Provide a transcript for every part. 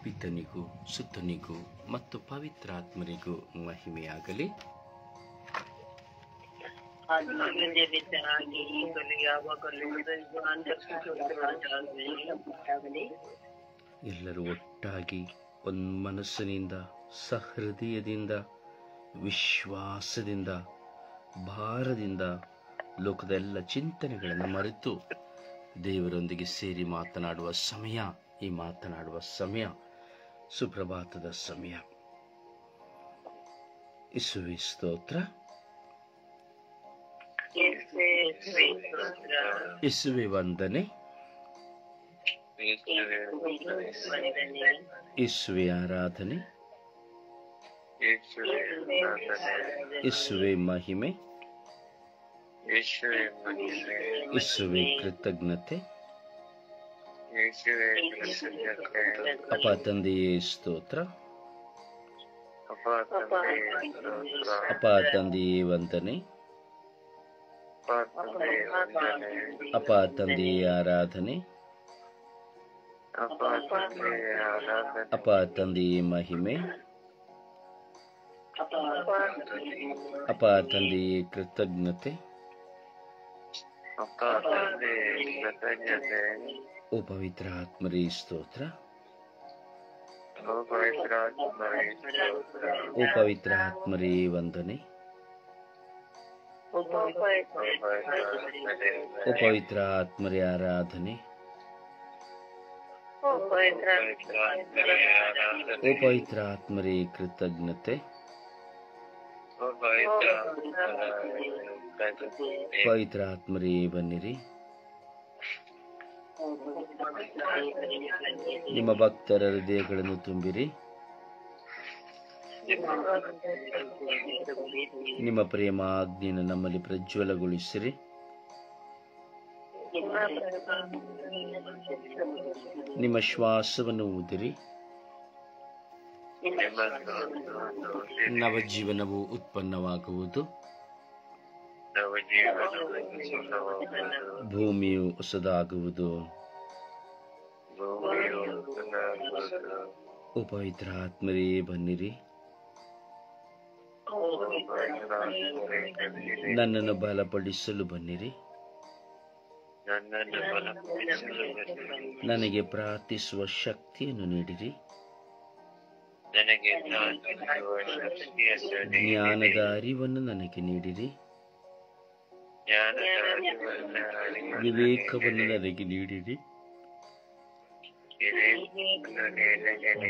ಪಿತನಿಗೂ ಸುತನಿಗೂ ಮತ್ತು ಪವಿತ್ರಾತ್ಮರಿಗೂ ಮಹಿಮೆಯಾಗಲಿ. ಎಲ್ಲರೂ ಒಟ್ಟಾಗಿ ಒಂದು ಮನಸ್ಸಿನಿಂದ ಸಹೃದಯದಿಂದ ವಿಶ್ವಾಸದಿಂದ ಭಾರದಿಂದ ಲೋಕದ ಎಲ್ಲ ಚಿಂತನೆಗಳನ್ನು ಮರೆತು ದೇವರೊಂದಿಗೆ ಸೇರಿ ಮಾತನಾಡುವ ಸಮಯ. ಈ ಮಾತನಾಡುವ ಸಮಯ ಸುಪ್ರಭಾತದ ಸಮಯ. ಯೇಸುವೇ ಸ್ತೋತ್ರ, ಯೇಸುವೇ ವಂದನೆ, ಯೇಸುವೇ ಆರಾಧನೆ, ಯೇಸುವೇ ಮಹಿಮೆ, ಯೇಸುವೇ ಕೃತಜ್ಞತೆ. ಅಪ್ಪ ತಂದೆಯೇ ಸ್ತೋತ್ರ, ಅಪ್ಪ ತಂದೆಯೇ ವಂದನೆ, ಅಪ್ಪ ತಂದೆಯೇ ಆರಾಧನೆ, ಅಪ್ಪ ತಂದೆಯೇ ಮಹಿಮೆ, ಅಪ್ಪ ತಂದೆಯೇ ಕೃತಜ್ಞತೆ. ಓ ಪವಿತ್ರ ಆತ್ಮರೇ ಸ್ತೋತ್ರ, ಓ ಪವಿತ್ರ ಆತ್ಮರೇ ವಂದನೆ, ಓ ಪವಿತ್ರ ಆತ್ಮರೇ ಆರಾಧನೆ, ಓ ಪವಿತ್ರ ಆತ್ಮರೇ ಕೃತಜ್ಞತೆ. ಪವಿತ್ರ ಆತ್ಮರೇ ಬನ್ನಿರಿ, ನಿಮ್ಮ ಭಕ್ತರ ಹೃದಯಗಳನ್ನು ತುಂಬಿರಿ, ನಿಮ್ಮ ಪ್ರೇಮಾಗ್ನಿಯನ್ನು ನಮ್ಮಲ್ಲಿ ಪ್ರಜ್ವಲಗೊಳಿಸಿರಿ. ನಿಮ್ಮ ಶ್ವಾಸವನ್ನು ಊದಿರಿ, ನವಜೀವನವು ಉತ್ಪನ್ನವಾಗುವುದು, ಭೂಮಿಯು ಹೊಸದಾಗುವುದು. ಓ ಪವಿತ್ರ ಆತ್ಮರೇ ಬನ್ನಿರಿ, ನನ್ನನ್ನು ಬಲಪಡಿಸಲು ಬನ್ನಿರಿ, ನನಗೆ ಪ್ರಾರ್ಥಿಸುವ ಶಕ್ತಿಯನ್ನು ನೀಡಿರಿ, ಜ್ಞಾನದ ಅರಿವನ್ನು ನನಗೆ ನೀಡಿರಿ, ವಿವೇಕವನ್ನು ನನಗೆ ನೀಡಿರಿ,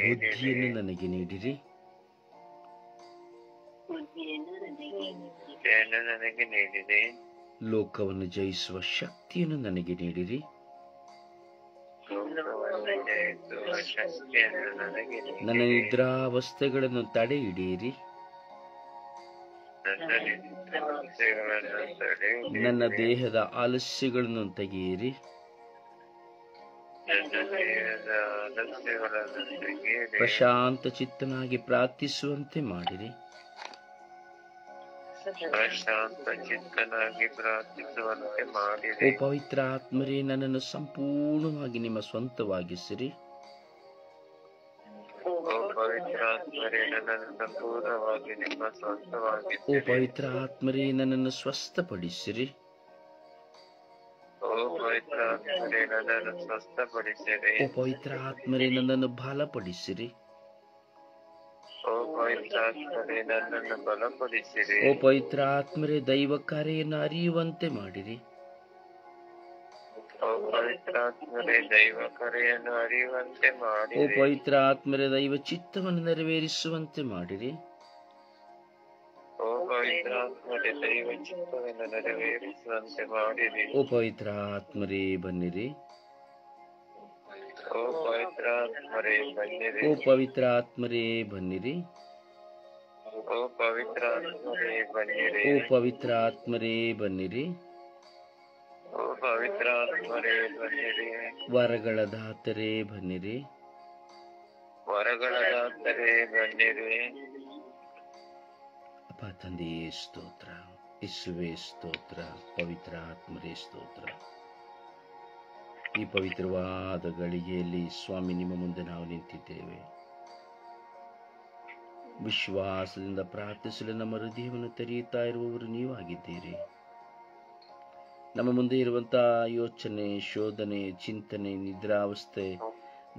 ಬುದ್ಧಿಯನ್ನು ನನಗೆ ನೀಡಿರಿ, ಲೋಕವನ್ನು ಜಯಿಸುವ ಶಕ್ತಿಯನ್ನು ನನಗೆ ನೀಡಿರಿ, ನನ್ನ ನಿದ್ರಾವಸ್ಥೆಗಳನ್ನು ತಡೆ ಹಿಡಿಯಿರಿ, ನನ್ನ ದೇಹದ ಆಲಸ್ಯಗಳನ್ನು ತೆಗೆಯಿರಿ, ಪ್ರಶಾಂತ ಚಿತ್ತನಾಗಿ ಪ್ರಾರ್ಥಿಸುವಂತೆ ಮಾಡಿರಿ. ಓ ಪವಿತ್ರ ಆತ್ಮರೇ, ನನ್ನನ್ನು ಸಂಪೂರ್ಣವಾಗಿ ನಿಮ್ಮ ಸ್ವಂತವಾಗಿಸಿರಿ. ಓ ಪವಿತ್ರ ಆತ್ಮರೇ, ನನ್ನನ್ನು ಸ್ವಸ್ಥಪಡಿಸಿರಿ. ಓ ಪವಿತ್ರ ಆತ್ಮರೇ, ನನ್ನನ್ನು ಬಲಪಡಿಸಿರಿ. ಓ ಪವಿತ್ರ ಆತ್ಮರೇ, ದೈವ ಕಾರ್ಯವನ್ನು ಅರಿಯುವಂತೆ ಮಾಡಿರಿ. ಓ ಪವಿತ್ರ ಆತ್ಮರೇ, ದೈವ ಚಿತ್ತವನ್ನು ನೆರವೇರಿಸುವಂತೆ ಮಾಡಿರಿ. ಓ ಪವಿತ್ರ ಆತ್ಮರೇ ಬನ್ನಿರಿ, ಓ ಪವಿತ್ರ ಆತ್ಮರೇ ಬನ್ನಿರಿ, ಓ ಪವಿತ್ರ ಆತ್ಮರೇ ಬನ್ನಿರಿ, ವರಗಳ ದಾತರೇ ಬನ್ನಿರಿ, ಅಪ್ಪ ತಂದೆಯೇ ಸ್ತೋತ್ರ, ಯೇಸುವೇ ಸ್ತೋತ್ರ, ಪವಿತ್ರ ಆತ್ಮರೇ ಸ್ತೋತ್ರ. ಈ ಪವಿತ್ರವಾದ ಗಳಿಗೆಯಲ್ಲಿ ಸ್ವಾಮಿ ನಿಮ್ಮ ಮುಂದೆ ನಾವು ನಿಂತಿದ್ದೇವೆ. ವಿಶ್ವಾಸದಿಂದ ಪ್ರಾರ್ಥಿಸಲು ನಮ್ಮ ಹೃದಯವನ್ನು ತೆರೆಯುತ್ತಾ ಇರುವವರು ನೀವಾಗಿದ್ದೀರಿ. ನಮ್ಮ ಮುಂದೆ ಇರುವಂತಹ ಯೋಚನೆ, ಶೋಧನೆ, ಚಿಂತನೆ, ನಿದ್ರಾವಸ್ಥೆ,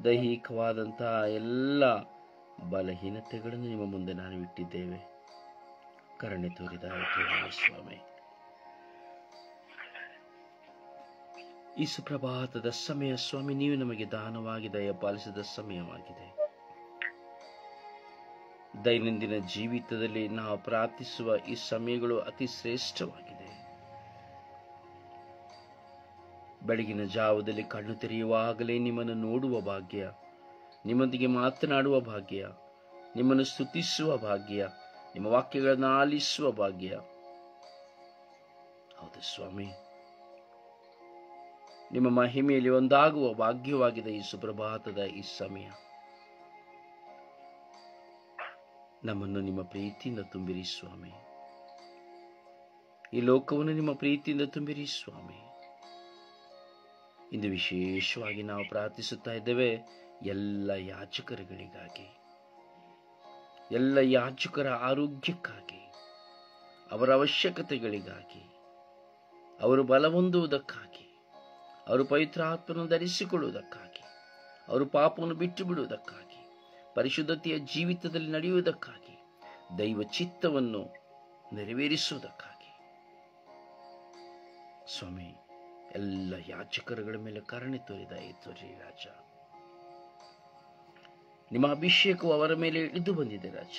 ದೈಹಿಕವಾದಂತಹ ಎಲ್ಲ ಬಲಹೀನತೆಗಳನ್ನು ನಿಮ್ಮ ಮುಂದೆ ನಾವು ಇಟ್ಟಿದ್ದೇವೆ. ಕರುಣೆ ತೋರಿದಾಯಿತು ಸ್ವಾಮಿ. ಈ ಸುಪ್ರಭಾತದ ಸಮಯ ಸ್ವಾಮಿ ನೀವು ನಮಗೆ ದಾನವಾಗಿ ದಯಪಾಲಿಸಿದ ಸಮಯವಾಗಿದೆ. ದೈನಂದಿನ ಜೀವಿತದಲ್ಲಿ ನಾವು ಪ್ರಾರ್ಥಿಸುವ ಈ ಸಮಯಗಳು ಅತಿ ಶ್ರೇಷ್ಠವಾಗಿದೆ. ಬೆಳಗಿನ ಜಾವದಲ್ಲಿ ಕಣ್ಣು ತೆರೆಯುವಾಗಲೇ ನಿಮ್ಮನ್ನು ನೋಡುವ ಭಾಗ್ಯ, ನಿಮ್ಮೊಂದಿಗೆ ಮಾತನಾಡುವ ಭಾಗ್ಯ, ನಿಮ್ಮನ್ನು ಸ್ತುತಿಸುವ ಭಾಗ್ಯ, ನಿಮ್ಮ ವಾಕ್ಯಗಳನ್ನು ಆಲಿಸುವ ಭಾಗ್ಯ. ಹೌದು ಸ್ವಾಮಿ, ನಿಮ್ಮ ಮಹಿಮೆಯಲ್ಲಿ ಒಂದಾಗುವ ಭಾಗ್ಯವಾಗಿದೆ ಈ ಸುಪ್ರಭಾತದ ಈ ಸಮಯ. ನಮ್ಮನ್ನು ನಿಮ್ಮ ಪ್ರೀತಿಯಿಂದ ತುಂಬಿರಿ ಸ್ವಾಮಿ. ಈ ಲೋಕವನ್ನು ನಿಮ್ಮ ಪ್ರೀತಿಯಿಂದ ತುಂಬಿರಿ ಸ್ವಾಮಿ. ಇಂದು ವಿಶೇಷವಾಗಿ ನಾವು ಪ್ರಾರ್ಥಿಸುತ್ತಾ ಇದ್ದೇವೆ ಎಲ್ಲ ಯಾಜಕರುಗಳಿಗಾಗಿ, ಎಲ್ಲ ಯಾಜಕರ ಆರೋಗ್ಯಕ್ಕಾಗಿ, ಅವರ ಅವಶ್ಯಕತೆಗಳಿಗಾಗಿ, ಅವರು ಬಲ ಹೊಂದುವುದಕ್ಕಾಗಿ, ಅವರು ಪವಿತ್ರಾತ್ಮವನ್ನು ಧರಿಸಿಕೊಳ್ಳುವುದಕ್ಕಾಗಿ, ಅವರು ಪಾಪವನ್ನು ಬಿಟ್ಟು ಬಿಡುವುದಕ್ಕಾಗಿ, ಪರಿಶುದ್ಧತೆಯ ಜೀವಿತದಲ್ಲಿ ನಡೆಯುವುದಕ್ಕಾಗಿ, ದೈವ ಚಿತ್ತವನ್ನು ನೆರವೇರಿಸುವುದಕ್ಕಾಗಿ ಸ್ವಾಮಿ ಎಲ್ಲ ಯಾಜಕರುಗಳ ಮೇಲೆ ಕರುಣೆ ತೋರಿ ರಾಜ. ನಿಮ್ಮ ಅಭಿಷೇಕವು ಅವರ ಮೇಲೆ ಇಳಿದು ಬಂದಿದೆ ರಾಜ.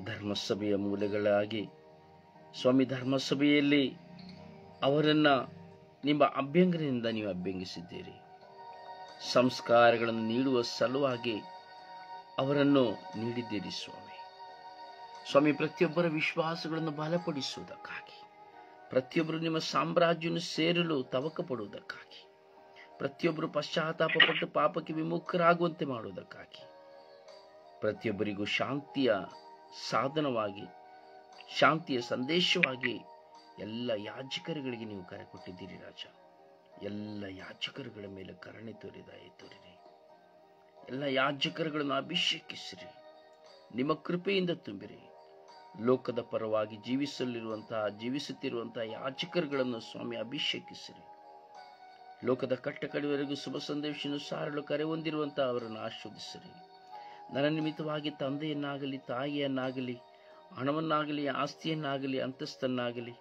ಧರ್ಮಸಭೆಯ ಮೂಲೆಗಳಾಗಿ ಸ್ವಾಮಿ, ಧರ್ಮಸಭೆಯಲ್ಲಿ ಅವರನ್ನ ನಿಮ್ಮ ಅಭ್ಯಂಗರದಿಂದ ನೀವು ಅಭ್ಯಂಗಿಸಿದ್ದೀರಿ. ಸಂಸ್ಕಾರಗಳನ್ನು ನೀಡುವ ಸಲುವಾಗಿ ಅವರನ್ನು ನೀಡಿದ್ದೀರಿ ಸ್ವಾಮಿ. ಸ್ವಾಮಿ, ಪ್ರತಿಯೊಬ್ಬರ ವಿಶ್ವಾಸಗಳನ್ನು ಬಲಪಡಿಸುವುದಕ್ಕಾಗಿ, ಪ್ರತಿಯೊಬ್ಬರು ನಿಮ್ಮ ಸಾಮ್ರಾಜ್ಯವನ್ನು ಸೇರಲು ತವಕ ಪಡುವುದಕ್ಕಾಗಿ, ಪ್ರತಿಯೊಬ್ಬರು ಪಶ್ಚಾತ್ತಾಪ ಪಟ್ಟು ಪಾಪಕ್ಕೆ ವಿಮುಖರಾಗುವಂತೆ ಮಾಡುವುದಕ್ಕಾಗಿ, ಪ್ರತಿಯೊಬ್ಬರಿಗೂ ಶಾಂತಿಯ ಸಾಧನವಾಗಿ, ಶಾಂತಿಯ ಸಂದೇಶವಾಗಿ ಎಲ್ಲ ಯಾಜಕರುಗಳಿಗೆ ನೀವು ಕರೆ ಕೊಟ್ಟಿದ್ದೀರಿ ರಾಜ. ಎಲ್ಲ ಯಾಜಕರುಗಳ ಮೇಲೆ ಕರುಣೆ ತೋರಿರಿ. ಎಲ್ಲ ಯಾಜಕರುಗಳನ್ನು ಅಭಿಷೇಕಿಸಿರಿ, ನಿಮ್ಮ ಕೃಪೆಯಿಂದ ತುಂಬಿರಿ. ಲೋಕದ ಪರವಾಗಿ ಜೀವಿಸುತ್ತಿರುವಂತಹ ಯಾಜಕರುಗಳನ್ನು ಸ್ವಾಮಿ ಅಭಿಷೇಕಿಸಿರಿ. ಲೋಕದ ಕಟ್ಟಕಡೆಯವರೆಗೂ ಶುಭ ಸಂದೇಶವನ್ನು ಸಾರಲು ಕರೆ ಹೊಂದಿರುವಂತಹ ಅವರನ್ನು ಆಶೀರ್ವದಿಸಿರಿ. ನನ್ನ ನಿಮಿತ್ತವಾಗಿ ತಂದೆಯನ್ನಾಗಲಿ, ತಾಯಿಯನ್ನಾಗಲಿ, ಹಣವನ್ನಾಗಲಿ, ಆಸ್ತಿಯನ್ನಾಗಲಿ, ಅಂತಸ್ತನ್ನಾಗಲಿ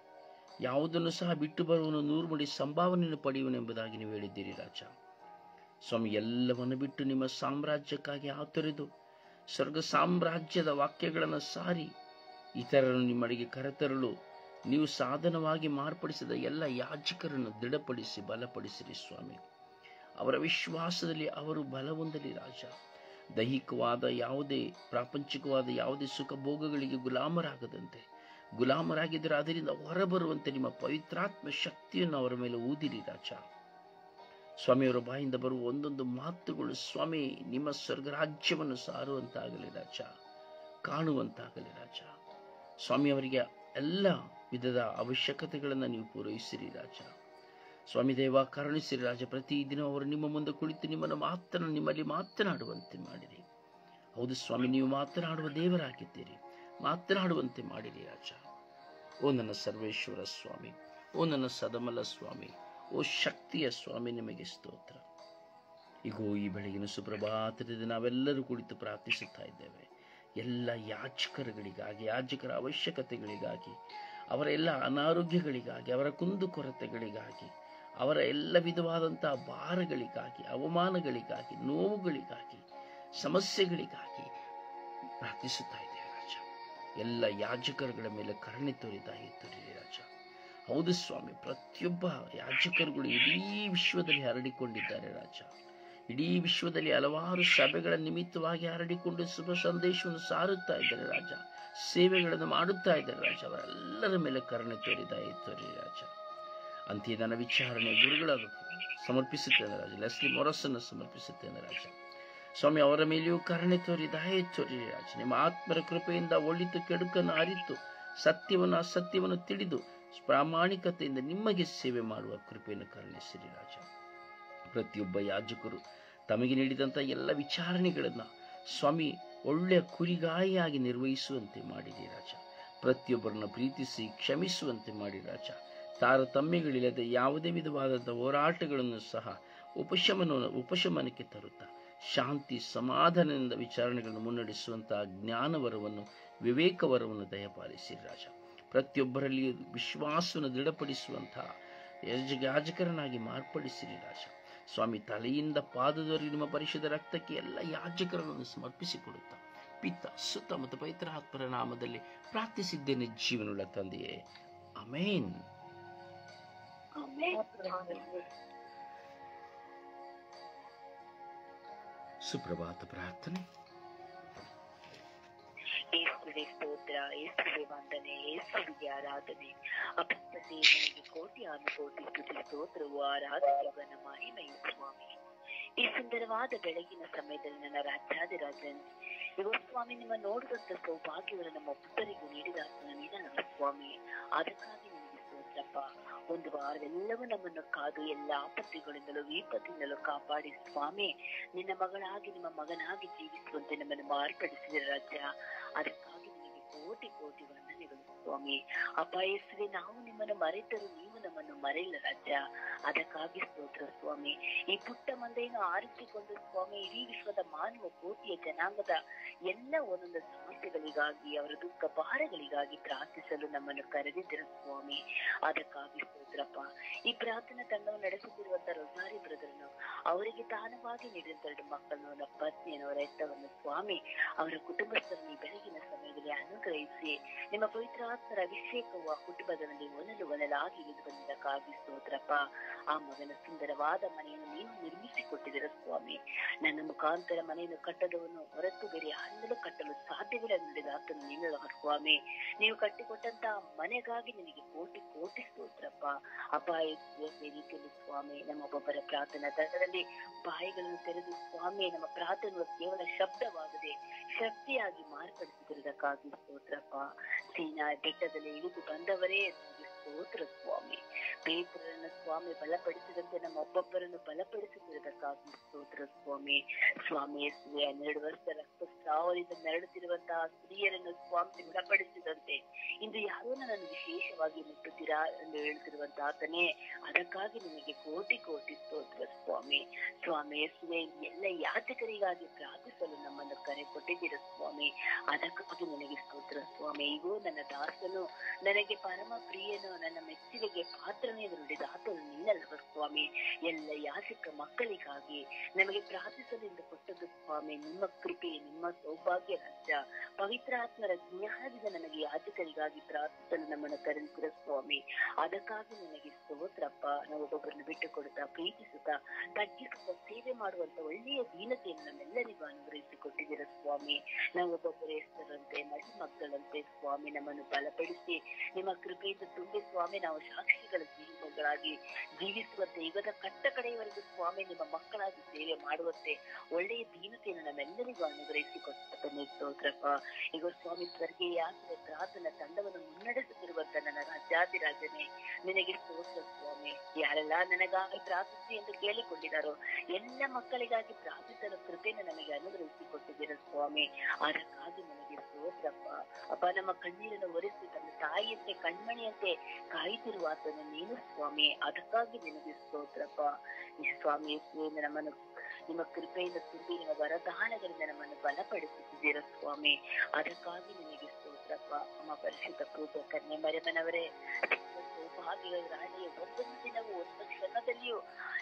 ಯಾವುದನ್ನು ಸಹ ಬಿಟ್ಟು ಬರುವನು 100 ಮಡಿ ಸಂಭಾವನೆಯನ್ನು ಪಡೆಯುವನೆಂಬುದಾಗಿ ನೀವು ಹೇಳಿದ್ದೀರಿ ರಾಜ. ಸ್ವಾಮಿ, ಎಲ್ಲವನ್ನು ಬಿಟ್ಟು ನಿಮ್ಮ ಸಾಮ್ರಾಜ್ಯಕ್ಕಾಗಿ ಆತೊರೆದು ಸ್ವರ್ಗ ಸಾಮ್ರಾಜ್ಯದ ವಾಕ್ಯಗಳನ್ನು ಸಾರಿ ಇತರರನ್ನು ನಿಮ್ಮಡಿಗೆ ಕರೆತರಲು ನೀವು ಸಾಧನವಾಗಿ ಮಾರ್ಪಡಿಸಿದ ಎಲ್ಲ ಯಾಜಕರನ್ನು ದೃಢಪಡಿಸಿ ಬಲಪಡಿಸಿರಿ ಸ್ವಾಮಿ. ಅವರ ವಿಶ್ವಾಸದಲ್ಲಿ ಅವರು ಬಲ ಹೊಂದಲಿ ರಾಜ. ದೈಹಿಕವಾದ ಯಾವುದೇ, ಪ್ರಾಪಂಚಿಕವಾದ ಯಾವುದೇ ಸುಖ ಭೋಗಗಳಿಗೆ ಗುಲಾಮರಾಗಿದ್ದರೆ ಅದರಿಂದ ಹೊರಬರುವಂತೆ ನಿಮ್ಮ ಪವಿತ್ರಾತ್ಮ ಶಕ್ತಿಯನ್ನು ಅವರ ಮೇಲೆ ಊದಿರಿ ರಾಜ. ಸ್ವಾಮಿಯವರ ಬಾಯಿಂದ ಬರುವ ಒಂದೊಂದು ಮಾತುಗಳು ಸ್ವಾಮಿ ನಿಮ್ಮ ಸ್ವರ್ಗ ರಾಜ್ಯವನ್ನು ಸಾರುವಂತಾಗಲಿ ರಾಜ, ಕಾಣುವಂತಾಗಲಿ ರಾಜ. ಸ್ವಾಮಿ, ಅವರಿಗೆ ಎಲ್ಲ ವಿಧದ ಅವಶ್ಯಕತೆಗಳನ್ನು ನೀವು ಪೂರೈಸಿರಿ ರಾಜ. ಸ್ವಾಮಿ ದೇವ, ಕರುಣಿಸಿರಿ ರಾಜ. ಪ್ರತಿದಿನ ಅವರು ನಿಮ್ಮ ಮುಂದೆ ಕುಳಿತು ನಿಮ್ಮಲ್ಲಿ ಮಾತನಾಡುವಂತೆ ಮಾಡಿರಿ. ಹೌದು ಸ್ವಾಮಿ, ನೀವು ಮಾತನಾಡುವ ದೇವರಾಗಿದ್ದೀರಿ. ಮಾತನಾಡುವಂತೆ ಮಾಡಿರಿ ರಾಜ. ಓ ನನ್ನ ಸರ್ವೇಶ್ವರ ಸ್ವಾಮಿ, ಓ ನನ್ನ ಸದಮಲ ಸ್ವಾಮಿ, ಓ ಶಕ್ತಿಯ ಸ್ವಾಮಿ, ನಿಮಗೆ ಸ್ತೋತ್ರ. ಈಗೋ ಈ ಬೆಳಗಿನ ಸುಪ್ರಭಾತದಿಂದ ನಾವೆಲ್ಲರೂ ಕುಳಿತು ಪ್ರಾರ್ಥಿಸುತ್ತಾ ಇದ್ದೇವೆ ಎಲ್ಲ ಯಾಜಕರುಗಳಿಗಾಗಿ, ಯಾಜಕರ ಅವಶ್ಯಕತೆಗಳಿಗಾಗಿ, ಅವರ ಎಲ್ಲ ಅನಾರೋಗ್ಯಗಳಿಗಾಗಿ, ಅವರ ಕುಂದುಕೊರತೆಗಳಿಗಾಗಿ, ಅವರ ಎಲ್ಲ ವಿಧವಾದಂತಹ ಭಾರಗಳಿಗಾಗಿ, ಅವಮಾನಗಳಿಗಾಗಿ, ನೋವುಗಳಿಗಾಗಿ, ಸಮಸ್ಯೆಗಳಿಗಾಗಿ ಪ್ರಾರ್ಥಿಸುತ್ತಾ ಇದ್ದೇವೆ ರಾಜ. ಎಲ್ಲ ಯಾಜಕರುಗಳ ಮೇಲೆ ಕರುಣೆ ತೋರಿರಿ ರಾಜ. ಹೌದು ಸ್ವಾಮಿ, ಪ್ರತಿಯೊಬ್ಬ ಯಾಜಕರುಗಳು ಇಡೀ ವಿಶ್ವದಲ್ಲಿ ಹರಡಿಕೊಂಡಿದ್ದಾರೆ ರಾಜ. ಇಡೀ ವಿಶ್ವದಲ್ಲಿ ಹಲವಾರು ಸಭೆಗಳ ನಿಮಿತ್ತವಾಗಿ ಹರಡಿಕೊಂಡು ಶುಭ ಸಂದೇಶವನ್ನು ಸಾರುತ್ತಾ ಇದ್ದಾರೆ ರಾಜ. ಸೇವೆಗಳನ್ನು ಮಾಡುತ್ತಾ ಇದ್ದಾರೆ ರಾಜ. ಅವರೆಲ್ಲರ ಮೇಲೆ ಕರುಣೆ ತೋರಿ ರಾಜ. ಅಂತೆಯೇ ನನ್ನ ವಿಚಾರಣೆ ಗುರುಗಳನ್ನು ಸಮರ್ಪಿಸುತ್ತೇನೆ ರಾಜ. ಲೆಸ್ಲಿ ಮೊರಸನ್ನು ಸಮರ್ಪಿಸುತ್ತೇನೆ ರಾಜ. ಸ್ವಾಮಿ, ಅವರ ಮೇಲೆಯೂ ಕರುಣೆ ತೋರಿ ರಾಜ. ನಿಮ್ಮ ಆತ್ಮರ ಕೃಪೆಯಿಂದ ಒಳಿತು ಕೆಡುಕನ್ನು ಅರಿತು ಸತ್ಯವನ್ನು ಅಸತ್ಯವನ್ನು ತಿಳಿದು ಪ್ರಾಮಾಣಿಕತೆಯಿಂದ ನಿಮಗೆ ಸೇವೆ ಮಾಡುವ ಕೃಪೆಯನ್ನು ಕರುಣಿಸಿರಿ ರಾಜ. ಪ್ರತಿಯೊಬ್ಬ ಯಾಜಕರು ತಮಗೆ ನೀಡಿದಂಥ ಎಲ್ಲ ವಿಚಾರಣೆಗಳನ್ನು ಸ್ವಾಮಿ ಒಳ್ಳೆಯ ಕುರಿಗಾಯಿಯಾಗಿ ನಿರ್ವಹಿಸುವಂತೆ ಮಾಡಿರಿ ರಾಜ. ಪ್ರತಿಯೊಬ್ಬರನ್ನು ಪ್ರೀತಿಸಿ ಕ್ಷಮಿಸುವಂತೆ ಮಾಡಿ ರಾಜ. ತಾರತಮ್ಯಗಳಿಲ್ಲದೆ ಯಾವುದೇ ವಿಧವಾದಂಥ ಹೋರಾಟಗಳನ್ನು ಸಹ ಉಪಶಮನಕ್ಕೆ ತರುತ್ತಾ ಶಾಂತಿ ಸಮಾಧಾನದಿಂದ ವಿಚಾರಣೆಗಳನ್ನು ಮುನ್ನಡೆಸುವಂತಹ ಜ್ಞಾನವರವನ್ನು, ವಿವೇಕವರವನ್ನು ದಯಪಾಲಿಸಿರಿ ರಾಜ. ಪ್ರತಿಯೊಬ್ಬರಲ್ಲಿ ವಿಶ್ವಾಸವನ್ನು ದೃಢಪಡಿಸುವಂತಹ ಯಾಜಕರನ್ನಾಗಿ ಮಾರ್ಪಡಿಸಿರಿ ರಾಜ. ಸ್ವಾಮಿ, ತಲೆಯಿಂದ ಪಾದದವರೆಗೆ ನಿಮ್ಮ ಪರಿಶುದ್ಧ ರಕ್ತಕ್ಕೆ ಎಲ್ಲ ಯಾಜಕರನ್ನು ಸಮರ್ಪಿಸಿಕೊಡುತ್ತಾ ಪಿತ, ಸುತ್ತ ಮತ್ತು ಪವಿತ್ರ ಆತ್ಮರ ನಾಮದಲ್ಲಿ ಪ್ರಾರ್ಥಿಸಿದ್ದೇನೆ ಜೀವನುಳ್ಳ ತಂದೆಯೇ, ಆಮೇನ್. ಸುಪ್ರಭಾತ ಪ್ರಾರ್ಥನೆ. ಯೇಸುವೆ ಸ್ತೋತ್ರ, ಯೇಸುವೆ ವಂದನೆ, ಯೇಸುವಿಗೆ ಆರಾಧನೆ. ಅಪಸ್ತತೆ ನಿನಗೆ ಕೋಟಿ ಅನುಕೋಟಿ ಸ್ತುತಿ ಸ್ತೋತ್ರವು ಆರಾಧನೆಗಳ ಮಹಿಮೆಯು ಸ್ವಾಮಿ. ಈ ಸುಂದರವಾದ ಬೆಳಗಿನ ಸಮಯದಲ್ಲಿ ನನ್ನ ರಾಜ್ಯಾಧಿರಾಜನ್ ಇವ ಸ್ವಾಮಿ, ನಿಮ್ಮ ನೋಡುವಂತ ಸೌಭಾಗ್ಯವನ್ನು ನಮ್ಮ ಪುತ್ತರಿಗೂ ನೀಡಿದ ನೀಡಲ್ಲ ಸ್ವಾಮಿ. ಅದಕ್ಕಾಗಿ ನಿಮಗೆ ಸ್ತೋತ್ರಪ್ಪ. ಒಂದು ವಾರವೆಲ್ಲವೂ ನಮ್ಮನ್ನು ಕಾದು ಎಲ್ಲ ಆಪತ್ತಿಗಳಿಂದಲೂ ವಿಪತ್ತಿನಿಂದಲೂ ಕಾಪಾಡಿ ಸ್ವಾಮಿ, ನಿನ್ನ ಮಗಳಾಗಿ ನಿಮ್ಮ ಮಗನಾಗಿ ಜೀವಿಸುವಂತೆ ನಮ್ಮನ್ನು ಮಾರ್ಪಡಿಸಿದ ರಾಜ್ಯ. ಅದಕ್ಕಾಗಿ ನಿಮಗೆ ಕೋಟಿ ಕೋಟಿ ವಂದನೆಗಳು ಸ್ವಾಮಿ. ಅಪ್ಪ ಯೇಸುವೆ, ನಾವು ನಿಮ್ಮನ್ನು ಮರೆತರೂ ನೀವು ನಮ್ಮನ್ನು ಮರೆಯಲ್ಲ ರಾಜ್ಯ. ಅದಕ್ಕಾಗಿ ಸ್ತೋತ್ರ ಸ್ವಾಮಿ. ಈ ಪುಟ್ಟ ಮಂದೆಯನ್ನು ಆರಿಸಿಕೊಂಡು ಸ್ವಾಮಿ, ಇಡೀ ವಿಶ್ವದ ಮಾನವ ಕೋಟಿಯ ಜನಾಂಗದ ಎಲ್ಲ ಒಂದೊಂದು ಸಮಸ್ಯೆಗಳಿಗಾಗಿ, ಅವರ ದುಃಖ ಭಾರಗಳಿಗಾಗಿ ಪ್ರಾರ್ಥಿಸಲು ನಮ್ಮನ್ನು ಕರೆದಿದ್ದರು ಸ್ವಾಮಿ. ಅದಕ್ಕಾಗಿ ಸ್ತೋತ್ರಪ್ಪ. ಈ ಪ್ರಾರ್ಥನಾ ತಂಡವನ್ನು ನಡೆಸುತ್ತಿರುವಂತ ರೊಸಾರಿ ಬ್ರದರ್ನು, ಅವರಿಗೆ ದಾನವಾಗಿ ನೀಡಿದಂತ 2 ಮಕ್ಕಳನ್ನು, ಅವರ ಪತ್ನಿಯನ್ನು, ಅವರ ಎತ್ತವನ್ನು ಸ್ವಾಮಿ, ಅವರ ಕುಟುಂಬಸ್ಥರನ್ನು ಈ ಬೆಳಗಿನ ಸಮಯದಲ್ಲಿ ಅನುಗ್ರಹಿಸಿ ನಿಮ್ಮ ಪವಿತ್ರಾತ್ಮರ ಅಭಿಷೇಕವು ಆ ಕುಟುಂಬದಲ್ಲಿ ಒಂದಲಾಗಿ ಇಳಿದು ಬಂದಕ್ಕಾಗಿ ಸ್ತೋತ್ರಪ್ಪ. ಆ ಮಗನ ಸುಂದರವಾದ ಮನೆಯನ್ನು ನೀವು ನಿರ್ಮಿಸಿಕೊಟ್ಟಿದ್ದೀರ ಸ್ವಾಮಿ. ನನ್ನ ಮುಖಾಂತರ ಮನೆಯನ್ನು ಕಟ್ಟದವನು ಹೊರತು ಬೇರೆ ಯಾರಿಂದಲೂ ಕಟ್ಟಲು ಸಾಧ್ಯವಿಲ್ಲ ನುಡಿದ ಆತನು ನೀನಲ್ಲ ಸ್ವಾಮಿ. ನೀವು ಕಟ್ಟಿಕೊಟ್ಟಂತ ಮನೆಗಾಗಿ ನಿನಗೆ ಕೋಟಿ ಕೋಟಿ ಸ್ತೋತ್ರಪ್ಪ. ಅಪಾಯ ರೀತಿಯಲ್ಲಿ ಸ್ವಾಮಿ, ನಮ್ಮ ಒಬ್ಬೊಬ್ಬರ ಪ್ರಾರ್ಥನಾ ತಂಡದಲ್ಲಿ ಬಾಯಿಗಳನ್ನು ತೆರೆದು ಸ್ವಾಮಿ, ನಮ್ಮ ಪ್ರಾರ್ಥನೆಗಳು ಕೇವಲ ಶಬ್ದವಾಗದೆ ಶಕ್ತಿಯಾಗಿ ಮಾರ್ಪಡಿಸಿರುವುದಕ್ಕಾಗಿ ಸ್ತೋತ್ರಪ್ಪ. ಸೀನಾ ಬೆಟ್ಟದಲ್ಲಿ ಇಳಿದು ಬಂದವರೇ ಸ್ತೋತ್ರ ಸ್ವಾಮಿ. ಪೇತ್ರರನ್ನು ಸ್ವಾಮಿ ಬಲಪಡಿಸಿದಂತೆ ನಮ್ಮ ಒಬ್ಬೊಬ್ಬರನ್ನು ಬಲಪಡಿಸುತ್ತಿರುವುದಕ್ಕಾಗಿ ಸ್ತೋತ್ರ ಸ್ವಾಮಿ. ಸ್ವಾಮಿ ಯೇಸುವೆ, 12 ವರ್ಷ ರಕ್ತಸ್ರಾವದಿಂದ ನರಳುತ್ತಿರುವಂತಹ ಸ್ತ್ರೀಯರನ್ನು ಸ್ವಾಮಿ ಬಲಪಡಿಸಿದಂತೆ ಇಂದು ಯಾರೋ ನನ್ನನ್ನು ವಿಶೇಷವಾಗಿ ಮುಟ್ಟುತ್ತೀರಾ ಎಂದು ಹೇಳ್ತಿರುವಂತ ಆತನೇ, ಅದಕ್ಕಾಗಿ ನಿಮಗೆ ಕೋಟಿ ಕೋಟಿ ಸ್ತೋತ್ರ ಸ್ವಾಮಿ. ಸ್ವಾಮಿ ಯೇಸುವೆ, ಎಲ್ಲ ಯಾಜಕರಿಗಾಗಿ ಪ್ರಾರ್ಥಿಸಲು ನಮ್ಮನ್ನು ಕರೆ ಕೊಟ್ಟಿದ್ದೀರ ಸ್ವಾಮಿ. ಅದಕ್ಕಾಗಿ ನನಗೆ ಸ್ತೋತ್ರ ಸ್ವಾಮಿ. ಈಗೋ ನನ್ನ ದಾಸನು, ನನಗೆ ಪರಮ ಪ್ರಿಯನು, ನನ್ನ ಮೆಚ್ಚುಗೆಗೆ ಪಾತ್ರನೇ ನುಡಿದ ಆತನು ನೀನಲ್ಲವ ಸ್ವಾಮಿ. ಎಲ್ಲ ಯಾಜಕ ಮಕ್ಕಳಿಗಾಗಿ ನಮಗೆ ಪ್ರಾರ್ಥಿಸಲೆಂದು ಕೊಟ್ಟದ್ದು ಸ್ವಾಮಿ ನಿಮ್ಮ ಕೃಪೆ, ನಿಮ್ಮ ಸೌಭಾಗ್ಯ ರಾಜ್ಯ. ಪವಿತ್ರಾತ್ಮರ ಜ್ಞಾನದಿಂದ ನನಗೆ ಯಾಜಕರಿಗಾಗಿ ಪ್ರಾರ್ಥಿಸಲು ನಮ್ಮನ್ನು ಕರೆದಿರ ಸ್ವಾಮಿ. ಅದಕ್ಕಾಗಿ ನನಗೆ ಸ್ತೋತ್ರಪ್ಪ. ನಾವು ಒಬ್ಬೊಬ್ಬರನ್ನು ಬಿಟ್ಟು ಕೊಡುತ್ತಾ, ಪ್ರೀತಿಸುತ್ತಾ, ತಗ್ಗಿಸುತ್ತಾ ಸೇವೆ ಮಾಡುವಂತ ಒಳ್ಳೆಯ ದೀನತೆಯನ್ನು ನಮ್ಮೆಲ್ಲರಿಗೂ ಅನುಗ್ರಹಿಸಿಕೊಟ್ಟಿದ್ದೀರ ಸ್ವಾಮಿ. ನಾವು ಒಬ್ಬೊಬ್ಬರ ಹೆಸರಂತೆ ಮಡಿ ಮಕ್ಕಳಂತೆ ಸ್ವಾಮಿ ನಮ್ಮನ್ನು ಬಲಪಡಿಸಿ ನಿಮ್ಮ ಕೃಪೆಯಿಂದ ತುಂಬಿ ಸ್ವಾಮಿ, ನಾವು ಸಾಕ್ಷಿಗಳ ಜೀವಗಳಾಗಿ ಜೀವಿಸುವಂತೆ, ಯುಗದ ಕಟ್ಟ ಕಡೆಯವರೆಗೂ ಸ್ವಾಮಿ ನಿಮ್ಮ ಮಕ್ಕಳಾಗಿ ಸೇವೆ ಮಾಡುವಂತೆ ಒಳ್ಳೆಯ ದೀನತೆಯನ್ನು ನಮ್ಮೆಲ್ಲರಿಗೂ ಅನುಗ್ರಹಿಸಿಕೊಟ್ಟನೆ ಸ್ತೋತ್ರಪ್ಪ. ಈಗ ಸ್ವಾಮಿ, ಸ್ವರ್ಗೀಯ ಪ್ರಾರ್ಥನಾ ತಂಡವನ್ನು ಮುನ್ನಡೆಸುತ್ತಿರುವಂತ ನನ್ನ ರಾಜ್ಯಾಧಿರಾಜನೇ, ನಿನಗೆ ಸ್ತೋತ್ರ ಸ್ವಾಮಿ. ಯಾರೆಲ್ಲ ನನಗಾಗಿ ಪ್ರಾರ್ಥಿಸಿ ಎಂದು ಕೇಳಿಕೊಂಡಿದ್ದಾರೋ ಎಲ್ಲ ಮಕ್ಕಳಿಗಾಗಿ ಪ್ರಾರ್ಥಿಸಲು ಕೃಪೆಯನ್ನು ನಮಗೆ ಅನುಗ್ರಹಿಸಿಕೊಟ್ಟಿದ್ದೀರ ಸ್ವಾಮಿ. ಅದಕ್ಕಾಗಿ ನನಗೆ ಸ್ತೋತ್ರಪ್ಪ. ಅಪ್ಪ, ನಮ್ಮ ಕಣ್ಣೀರನ್ನು ಒರೆಸಿ ತನ್ನ ತಾಯಿಯಂತೆ ಕಣ್ಮಣಿಯಂತೆ ಕಾಯ್ದಿರುವ ಆತನು ನೀನು ಸ್ವಾಮಿ. ಅದಕ್ಕಾಗಿ ನಿನಗೆ ಸ್ತೋತ್ರಪ್ಪ. ಈ ಸ್ವಾಮಿ ನಮ್ಮನ್ನು ನಿಮ್ಮ ಕೃಪೆಯಿಂದ ತುಂಬಿ ನಿಮ್ಮ ವರದಾನಗಳಿಂದ ನಮ್ಮನ್ನು ಬಲಪಡಿಸುತ್ತಿದ್ದೀರ ಸ್ವಾಮಿ. ಅದಕ್ಕಾಗಿ ನಿನಗೆ ಸ್ತೋತ್ರಪ್ಪ. ನಮ್ಮ ಪರಿಶುದ್ಧ ಪೂಜೆ ಕನ್ಯೆ ಮರಿಯಮ್ಮನವರೇ, ಸೌಭಾಗ್ಯಗಳ ರಾಣಿಯ ಒಂದೊಂದು ದಿನವೂ ಒಂದು ಕ್ಷಣದಲ್ಲಿಯೂ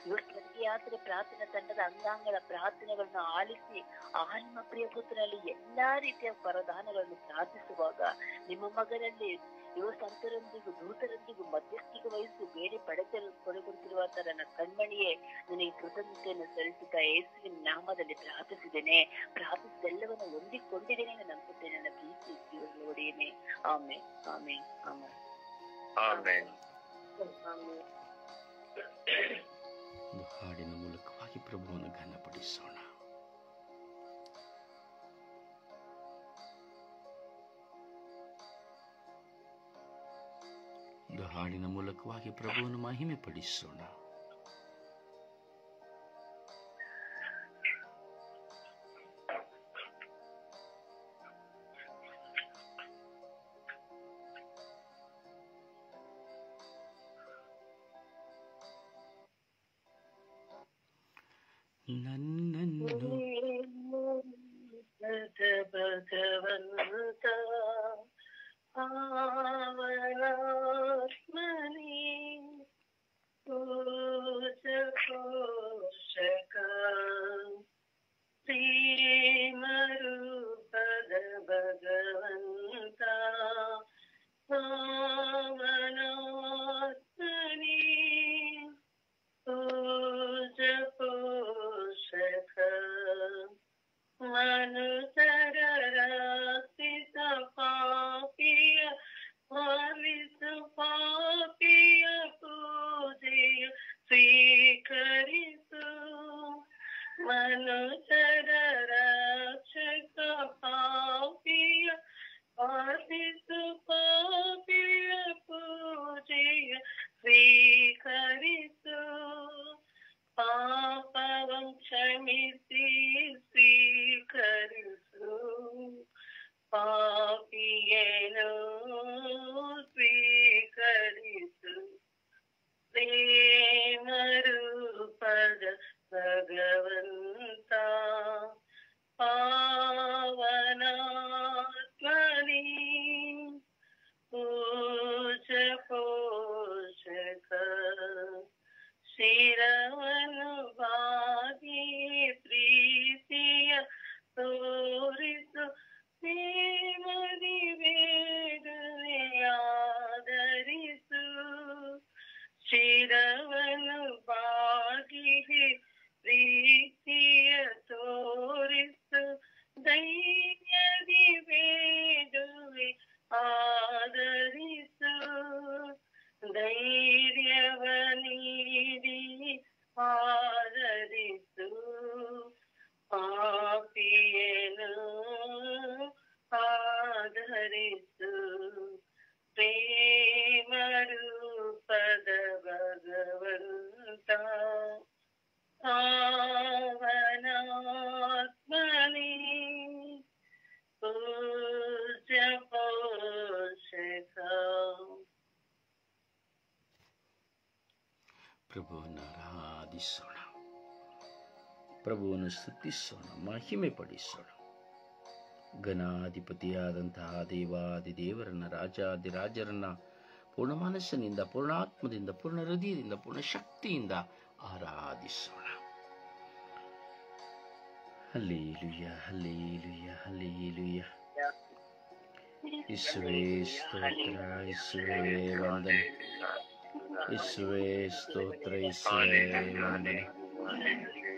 ಸ್ವರ್ಗೀಯಾತ್ರೆ ಪ್ರಾರ್ಥನಾ ತಂಡದ ಅಂಗಾಂಗಗಳ ಪ್ರಾರ್ಥನೆಗಳನ್ನು ಆಲಿಸಿ ನಿಮ್ಮ ಪ್ರಿಯ ಪುತ್ರನಲ್ಲಿ ಎಲ್ಲಾ ರೀತಿಯ ವರದಾನಗಳನ್ನು ಪ್ರಾರ್ಥಿಸುವಾಗ ನಿಮ್ಮ ಮಗನಲ್ಲಿ ಸಂತರೊಂದಿಗೂ ದೂತರೊಂದಿಗೂ ಮಧ್ಯಸ್ಥಿಕೆ ವಹಿಸಿ ಬೇರೆ ಪಡೆದುಕೊಳ್ಳುತ್ತಿರುವಂತ ನನ್ನ ಕಣ್ಮಣಿಯೇ, ನನಗೆ ಕೃತಜ್ಞತೆಯನ್ನು ಸಲ್ಲಿಸುತ್ತಾ ಯೇಸುವಿನ ನಾಮದಲ್ಲಿ ಪ್ರಾರ್ಥಿಸಿದ್ದೇನೆ. ಪ್ರಾರ್ಥಿಸಿದೆಲ್ಲವನ್ನು ಹೊಂದಿಕೊಂಡಿದ್ದೇನೆ ಎಂದು ನಂಬುತ್ತೇನೆ. ನನ್ನ ಪ್ರೀತಿ ಜೀವನೋಡಿಯೇನೆ. Amen, amen, amen, amen. ಹಾಡಿನ ಮೂಲಕವಾಗಿ ಪ್ರಭುವನ್ನು ಘನಪಡಿಸೋಣ. ಹಾಡಿನ ಮೂಲಕವಾಗಿ ಪ್ರಭುವನ್ನು ಮಹಿಮೆ ಪಡಿಸೋಣ. ನನ್ನನ್ನು ಭಗವಂತ ಪಾವನಾತ್ಮನೇ ಪೂಜ ಪೋಷಕ ಪ್ರೇಮರೂಪದ ಭಗವಂತ ಪಾವನಾತ್ಮನೇ ಪೂಜ ಪೋಷಕ ಮನುಷ್ಯರ ರಕ್ಷಿಸ ಪಾಪಿಯ ಪಾಲಿಸು ಪಾಪಿಯ ಪೂಜೆಯ ಸ್ವೀಕರಿಸು ಮನುಷ್ಯರ ರಕ್ಷಕ ಪಾಪಿಯ ಪಾಲಿಸು ಪಾಪಿಯ ಪೂಜೆಯ ಸ್ವೀಕರಿಸು ಪಾಪವಂ ಕ್ಷಮಿಸಿ ಸ್ವೀಕರಿಸು ಪಾಪಿಯೇನು ಸ್ವೀಕರಿಸು ಪ್ರೇಮರೂಪದ ಭಗವಂತ ಪಾವನಾತ್ಮನೇ ಪೂಜ ಪೋಷಕ ಶಿರವನ್ನು ಬಾಗಿ ಪ್ರೀತಿಯ ತೋರಿಸು ಪ್ರೇಮದಿ ಬೇಡುವೆಯಾದರಿಸು ಶಿರವನ್ನು ಬಾಗಿ ಪ್ರೀತಿಯ ತೋರಿಸು ಧೈರ್ಯದಿ ಬೇಡುವೆ ಆದರಿಸು ಧೈರ್ಯವ ನೀಡಿ ಆದರಿಸು ಪಾಪಿಯನು ಆದರಿಸು ಪ್ರೇಮರೂಪದ ಭಗವಂತ ಪಾವನಾತ್ಮನೇ ಪೂಜ ಪೋಷಕ. ಪ್ರಭುವನ್ನು ಆರಾಧಿಸೋಣ, ಪ್ರಭುವನ್ನು ಸ್ತುತಿಸೋಣ, ಮಹಿಮೆ ಪಡಿಸೋಣ. ಘನಾಧಿಪತಿಯಾದಂತಹ ದೇವಾದಿದೇವರನ್ನ, ರಾಜಾದಿರಾಜರನ್ನ ಪೂರ್ಣ ಮನಸ್ಸಿನಿಂದ, ಪೂರ್ಣಾತ್ಮದಿಂದ, ಪೂರ್ಣ ಹೃದಯದಿಂದ, ಪೂರ್ಣ ಶಕ್ತಿಯಿಂದ ಆರಾಧಿಸೋಣ. Hallelujah, hallelujah, hallelujah. ಯೇಸುವೇ ಸ್ತೋತ್ರ, ಯೇಸುವೇ ವಂದನೆ, ಯೇಸುವೇ ಸ್ತೋತ್ರ, ಯೇಸುವೇ ವಂದನೆ.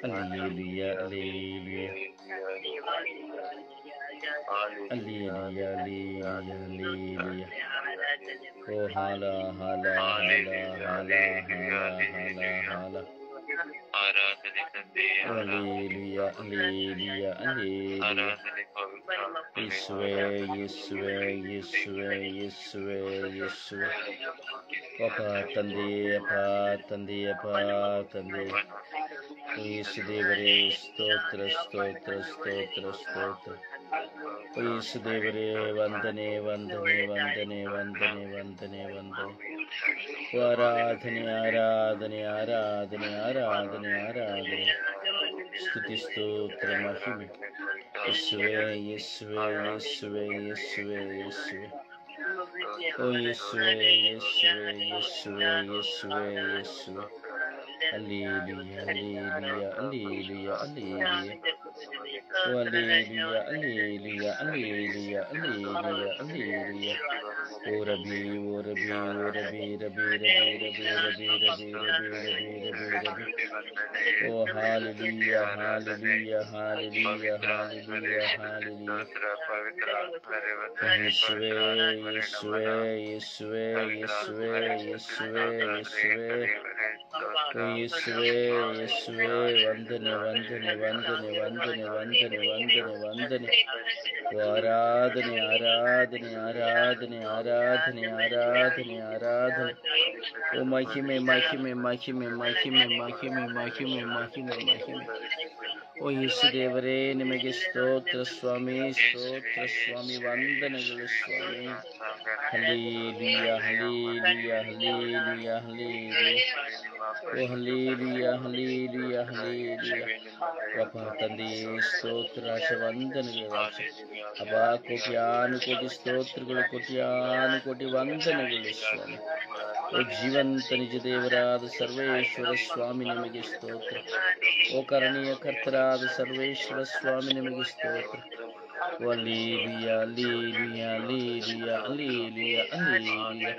Hallelujah, hallelujah, hallelujah, hallelujah. ಓ ಹಾಲ ಹಾಲ ಹಾಲ ಹಾಲ ಹಾಲ ಹಾಲ. Hallelujah, hallelujah, hallelujah. ಯೇಸುವೇ, ಯೇಸುವೇ, ಯೇಸುವೇ, ಯೇಸುವೇ, ಯೇಸುವೇ. ಅಪ್ಪ ತಂದೆ, ಅಪ್ಪ ತಂದೆ, ಅಪ್ಪ ತಂದೆ. ಯೇಸು ದೇವರೇ ಸ್ತೋತ್ರ, ಸ್ತೋತ್ರ, ಸ್ತೋತ್ರ, ಸ್ತೋತ್ರ. ಯೇಸು ದೇವರೇ ವಂದನೆ, ವಂದನೆ, ವಂದನೆ, ವಂದನೆ, ವಂದನೆ, ವಂದನೆ. ಆರಾಧನೆ, ಆರಾಧನೆ, ಆರಾಧನೆ, ಆರಾಧನೆ, ಆರಾಧನೆ. ಸ್ತುತಿ, ಸ್ತೋತ್ರ, ಮಹಿಮೆ. ಯೇಸುವೇ, ಯೇಸುವೇ, ಯೇಸುವೇ, ಯೇಸುವೇ, ಯೇಸುವೇ. ಓ ಯೇಸುವೇ, ಯೇಸುವೇ, ಯೇಸುವೇ, ಯೇಸುವೇ, ಯೇಸುವೇ. Hallelujah, hallelujah, hallelujah, hallelujah. ಓ hallelujah, hallelujah, hallelujah, hallelujah, hallelujah. ಓ ರಬಿ, ಓ ರಬಿ, ಓ ರಬಿ, ರಬಿ, ರಬಿ, ರಬಿ, ರಬಿ, ರಬಿ, ರಬಿ, ರಬಿ, ರಬಿ, ರಬಿ. ಓ hallelujah, hallelujah, hallelujah, hallelujah, hallelujah. ಯೇಸುವೇ, ಯೇಸುವೇ, ಯೇಸುವೇ, ಯೇಸುವೇ, ಯೇಸುವೇ, ಯೇಸುವೇ. ಓ ಯೇಸುವೇ, ಯೇಸುವೇ, ವಂದನೆ, ವಂದನೆ, ವಂದನೆ, ವಂದನೆ, ವಂದನೆ ವಂದನೆ ವಂದನೆ ವಂದನೆ. ಓ ಆರಾಧನೆ ಆರಾಧನೆ ಆರಾಧನೆ ಆರಾಧನೆ ಆರಾಧನೆ ಆರಾಧನೆ. ಓ ಮಹಿಮೆ ಮಹಿಮೆ ಮಹಿಮೆ ಮಹಿಮೆ ಮಹಿಮೆ ಮಹಿಮೆ ಮಹಿಮೆ ಮಹಿಮೆ. ಓ ಯೇಸು ದೇವರೇ, ನಿಮಗೆ ಸ್ತೋತ್ರ ಸ್ವಾಮಿ, ಸ್ತೋತ್ರ ಸ್ವಾಮಿ, ವಂದನೆಗಳು ಸ್ವಾಮಿ. Hallelujah hallelujah hallelujah hallelujah. ಓ ಹಲ್ಲೇಲೂಯಾ ಹಲ್ಲೇಲೂಯಾ ಹಲ್ಲೇಲೂಯಾ. ಅಪ್ಪ ತಂದೆಯೇ ಸ್ತೋತ್ರ ರಾಜ, ವಂದನೆಗಳು ರಾಜ. ಅಬ್ಬಾ ಕೋಟ್ಯಾನುಕೋಟಿ ಸ್ತೋತ್ರಗಳು, ಕೋಟ್ಯಾನುಕೋಟಿ ವಂದನೆಗಳು ಸ್ವಾಮಿ. ಓ ಜೀವಂತ ನಿಜ ದೇವರಾದ ಸರ್ವೇಶ್ವರ ಸ್ವಾಮಿ, ನಿಮಗೆ ಸ್ತೋತ್ರ. ಓ ಕರುಣೆಯ ಕರ್ತರಾದ ಸರ್ವೇಶ್ವರ ಸ್ವಾಮಿ, ನಿಮಗೆ ಸ್ತೋತ್ರ. Alleluia alleluia alleluia alleluia alleluia.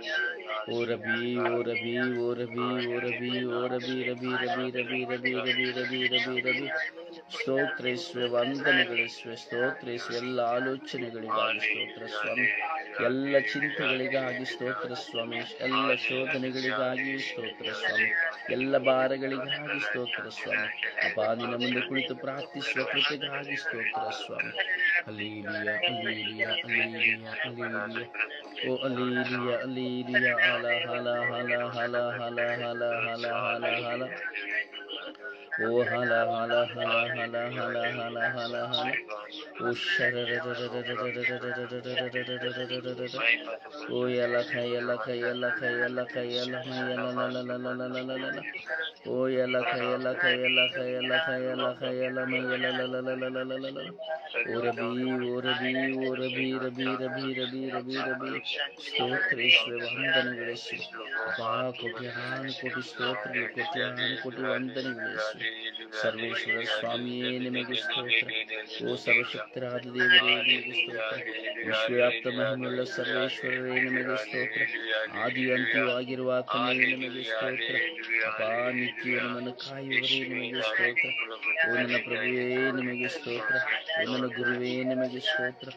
ಓ ರಬಿ ಓ ರಬಿ ಓ ರಬಿ ಓ ರಬಿ ಓ ರಬಿ ರಬಿ ರಬಿ ರಬಿ ರಬಿ ರಬಿ ರಬಿ ರಬಿ ರಬಿ. ಸ್ತೋತ್ರೈಸುವೆ, ವಂದನೆಗಳಿಸುವೆ, ಸ್ತೋತ್ರೈಸುವೆ. ಎಲ್ಲ ಆಲೋಚನೆಗಳಿಗಾಗಿ ಸ್ತೋತ್ರ ಸ್ವಾಮಿ, ಎಲ್ಲ ಚಿಂತೆಗಳಿಗಾಗಿ ಸ್ತೋತ್ರ ಸ್ವಾಮಿ, ಎಲ್ಲ ಶೋಧನೆಗಳಿಗಾಗಿ ಸ್ತೋತ್ರ ಸ್ವಾಮಿ, ಎಲ್ಲ ಭಾರಗಳಿಗಾಗಿ ಸ್ತೋತ್ರ ಸ್ವಾಮಿ. ಅಪ್ಪ ನಿನ್ನ ಮುಂದೆ ಕುಳಿತು ಪ್ರಾರ್ಥಿಸುವ ಕೃಪೆಗಾಗಿ ಸ್ತೋತ್ರ ಸ್ವಾಮಿ. Hallelujah hallelujah hallelujah hallelujah. ಓ ಹಲ್ಲೇಲೂಯಾ ಹಲ್ಲೇಲೂಯಾ. ಹಲ ಹಲ ಹಲ ಹಲ ಹಲ ಹಲ ಹಲ ಹಲ ಹಲ. ಓ ಹಲ ಹಲ ಹಲ ಹಲ ಹಲ ಹಲ ಹಲ ಹಲ. ಓ ಶರ. ಓ ಯಲಖ ಯಲಖ ಯಲಖ ಯಲಖ ಯಲಖ ಯಲಲಲಲಲಲಲಲಲ. ಓ ಯಲಖ ಯಲಖ ಯಲಖ ಯಲಖ ಯಲಖ ಯಲಮ ಯಲಲಲಲಲಲಲಲ. ಓ ರಬಿ ಓ ರಬಿ ಓ ರಬಿ ರಬಿ ರಬಿ ರಬಿ ರಬಿ ರಬಿ. ಸ್ತೋತ್ರೇಶ್ವರ, ವಂದನೆಗಳಿಸುವೆ. ಅಬ್ಬಾ ಕೋಟ್ಯಾನುಕೋಟಿ ಸ್ತೋತ್ರಗಳು, ಕೋಟ್ಯಾನುಕೋಟಿ ವಂದನೆಗಳಿಸುವೆ. ಸರ್ವೇಶ್ವರ ಸ್ವಾಮಿಯೇ, ನಿಮಗೆ ಸ್ತೋತ್ರ. ಓ ಸರ್ವಶಕ್ತರಾದ ದೇವರೇ, ನಿಮಗೆ ಸ್ತೋತ್ರ. ವಿಶ್ವವ್ಯಾಪ್ತ ಮಹಿಮೆಯುಳ್ಳ ಸರ್ವೇಶ್ವರರೇ, ನಿಮಗೆ ಸ್ತೋತ್ರ. ಆದಿ ಅಂತ್ಯವಾಗಿರುವ ಆತನೇ, ನಿಮಗೆ ಸ್ತೋತ್ರ. ಅಪಾ ನಿತ್ಯವೂ ನಮ್ಮನ್ನು ಕಾಯುವವರೇ, ನಿಮಗೆ ಸ್ತೋತ್ರ. ಓ ನನ್ನ ಪ್ರಭುವೇ, ನಿಮಗೆ ಸ್ತೋತ್ರ. ಓ ನನ್ನ ಗುರುವೇ, ನಿಮಗೆ ಸ್ತೋತ್ರ.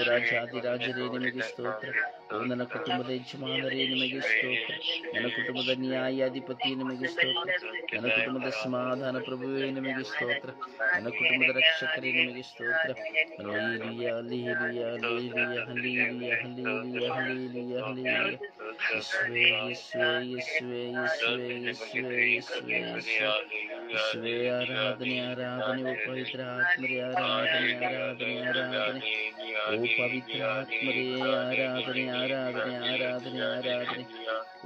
ಓ ರಾಜಾದಿರಾಜರೇ, ನಿಮಗೆ ಸ್ತೋತ್ರ. ಓ ನನ್ನ ಕುಟುಂಬದ ಯಜಮಾನರೇ, ನಿಮಗೆ ಸ್ತೋತ್ರ. ನನ್ನ ಕುಟುಂಬದ ನ್ಯಾಯಾಧಿಪತಿ, ನಿಮಗೆ ಸ್ತೋತ್ರ. ನನ್ನ ಕುಟುಂಬದ ಸಮಾಧಾನ ಪ್ರಭುವೇ, ನಿಮಗೆ ಸ್ತೋತ್ರ. ನನ್ನ ಕುಟುಂಬದ ರಕ್ಷಕರೇ, ನಿಮಗೆ ಸ್ತೋತ್ರ. Hallelujah hallelujah hallelujah hallelujah hallelujah hallelujah hallelujah. ಯೇಸುವೇ ಯೇಸುವೇ ಯೇಸುವೇ ಯೇಸುವೇ ಯೇಸುವೇ ಯೇಸುವೇ ಯೇಸುವೇ. ಆರಾಧನೆ ಆರಾಧನೆ. ಓ ಪವಿತ್ರ ಆತ್ಮರೇ, ಆರಾಧನೆ ಆರಾಧನೆ ಆರಾಧನೆ. ಓ ಪವಿತ್ರ ಆತ್ಮರೇ, ಆರಾಧನೆ ಆರಾಧನೆ ಆರಾಧನೆ ಆರಾಧನೆ.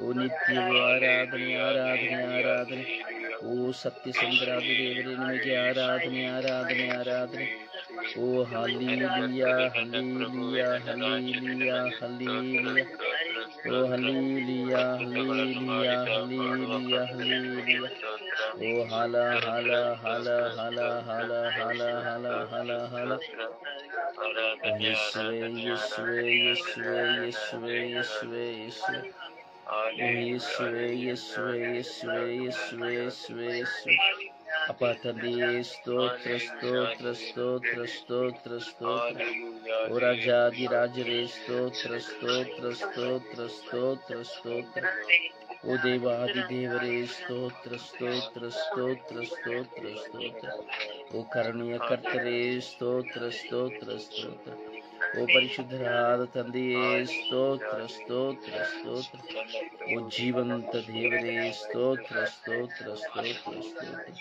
ಓ ನಿತ್ಯವೂ ಆರಾಧನೆ ಆರಾಧನೆ ಆರಾಧನೆ. ಓ ಸತ್ಯಸಂಧರಾದ ದೇವರೇ, ನಿಮಗೆ ಆರಾಧನೆ ಆರಾಧನೆ ಆರಾಧನೆ. ಓ ಹಲ್ಲೇಲೂಯಾ ಹಲ್ಲೇಲೂಯಾ ಹಲ್ಲೇಲೂಯಾ ಹಲ್ಲೇಲೂಯಾ. ಓ ಹಲ್ಲೇಲೂಯಾ ಹಲ್ಲೇಲೂಯಾ ಹಲ್ಲೇಲೂಯಾ ಹಲ್ಲೇಲೂಯಾ. ಓ ಹಲ ಹಲ ಹಲ ಹಲ ಹಲ ಹಲ ಹಲ ಹಲ ಹಲ. ಯೇಸುವೇ ಯೇಸುವೇ ಯೇಸುವೇ ಯೇಸುವೇ ಯೇಸುವೇ ಯೇಸುವೇ. ಓ ಯೇಸುವೇ ಯೇಸುವೇ ಯೇಸುವೇ ಯೇಸುವೇ ಯೇಸುವೇ ಯೇಸುವೇ. ಅಪ್ಪ ತಂದೆಯೇ ಸ್ತೋತ್ರ ಸ್ತೋತ್ರ ಸ್ತೋತ್ರ ಸ್ತೋತ್ರ ಸ್ತೋತ್ರ. ಓ ರಾಜಾದಿರಾಜರೇ ಸ್ತೋತ್ರ ಸ್ತೋತ್ರ ಸ್ತೋತ್ರ ಸ್ತೋತ್ರ ಸ್ತೋತ್ರ. ಓ ದೇವಾದಿ ದೇವರೇ ಸ್ತೋತ್ರ ಸ್ತೋತ್ರ ಸ್ತೋತ್ರ ಸ್ತೋತ್ರ ಸ್ತೋತ್ರ. ಓ ಕರುಣೆಯ ಕರ್ತರೇ ಸ್ತೋತ್ರ ಸ್ತೋತ್ರ ಸ್ತೋತ್ರ. ಓ ಪರಿಶುದ್ಧರಾದ ತಂದೆಯೇ ಸ್ತೋತ್ರ ಸ್ತೋತ್ರ ಸ್ತೋತ್ರ. ಓ ಜೀವಂತ ದೇವರೇ ಸ್ತೋತ್ರ ಸ್ತೋತ್ರ ಸ್ತೋತ್ರ ಸ್ತೋತ್ರ.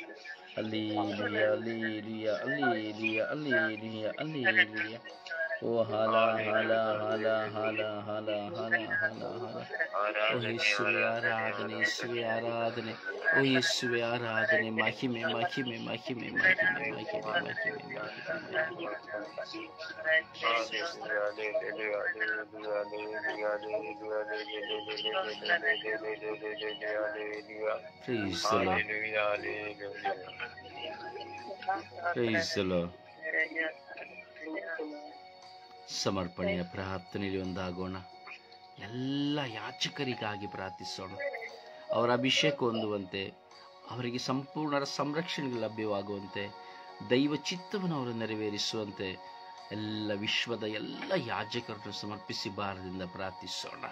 Hallelujah hallelujah hallelujah hallelujah hallelujah. ಓ ಹಲ ಹಲ ಹಲ ಹಲ ಹಲ ಹಲ ಹಲ ಹಲ. ಓ ಯೇಸುವೆ ಆರಾಧನೆ, ಯೇಸುವೆ ಆರಾಧನೆ. ಓ ಯೇಸುವೆ ಆರಾಧನೆ. ಮಹಿಮೆ ಮಹಿಮೆ ಮಹಿಮೆ ಮಹಿಮೆ ಮಹಿಮೆ ಮಹಿಮೆ ಮಹಿಮೆ. Praise the Lord. Praise the Lord. ಸಮರ್ಪಣೆಯ ಪ್ರಾರ್ಥನೆಯಲ್ಲಿ ಒಂದಾಗೋಣ. ಎಲ್ಲ ಯಾಚಕರಿಗಾಗಿ ಪ್ರಾರ್ಥಿಸೋಣ. ಅವರ ಅಭಿಷೇಕ ಹೊಂದುವಂತೆ, ಅವರಿಗೆ ಸಂಪೂರ್ಣ ಸಂರಕ್ಷಣೆ ಲಭ್ಯವಾಗುವಂತೆ, ದೈವ ಚಿತ್ತವನ್ನು ಅವರು ನೆರವೇರಿಸುವಂತೆ ಎಲ್ಲ ವಿಶ್ವದ ಎಲ್ಲ ಯಾಜಕರನ್ನು ಸಮರ್ಪಿಸಿ ಭಾರದಿಂದ ಪ್ರಾರ್ಥಿಸೋಣ.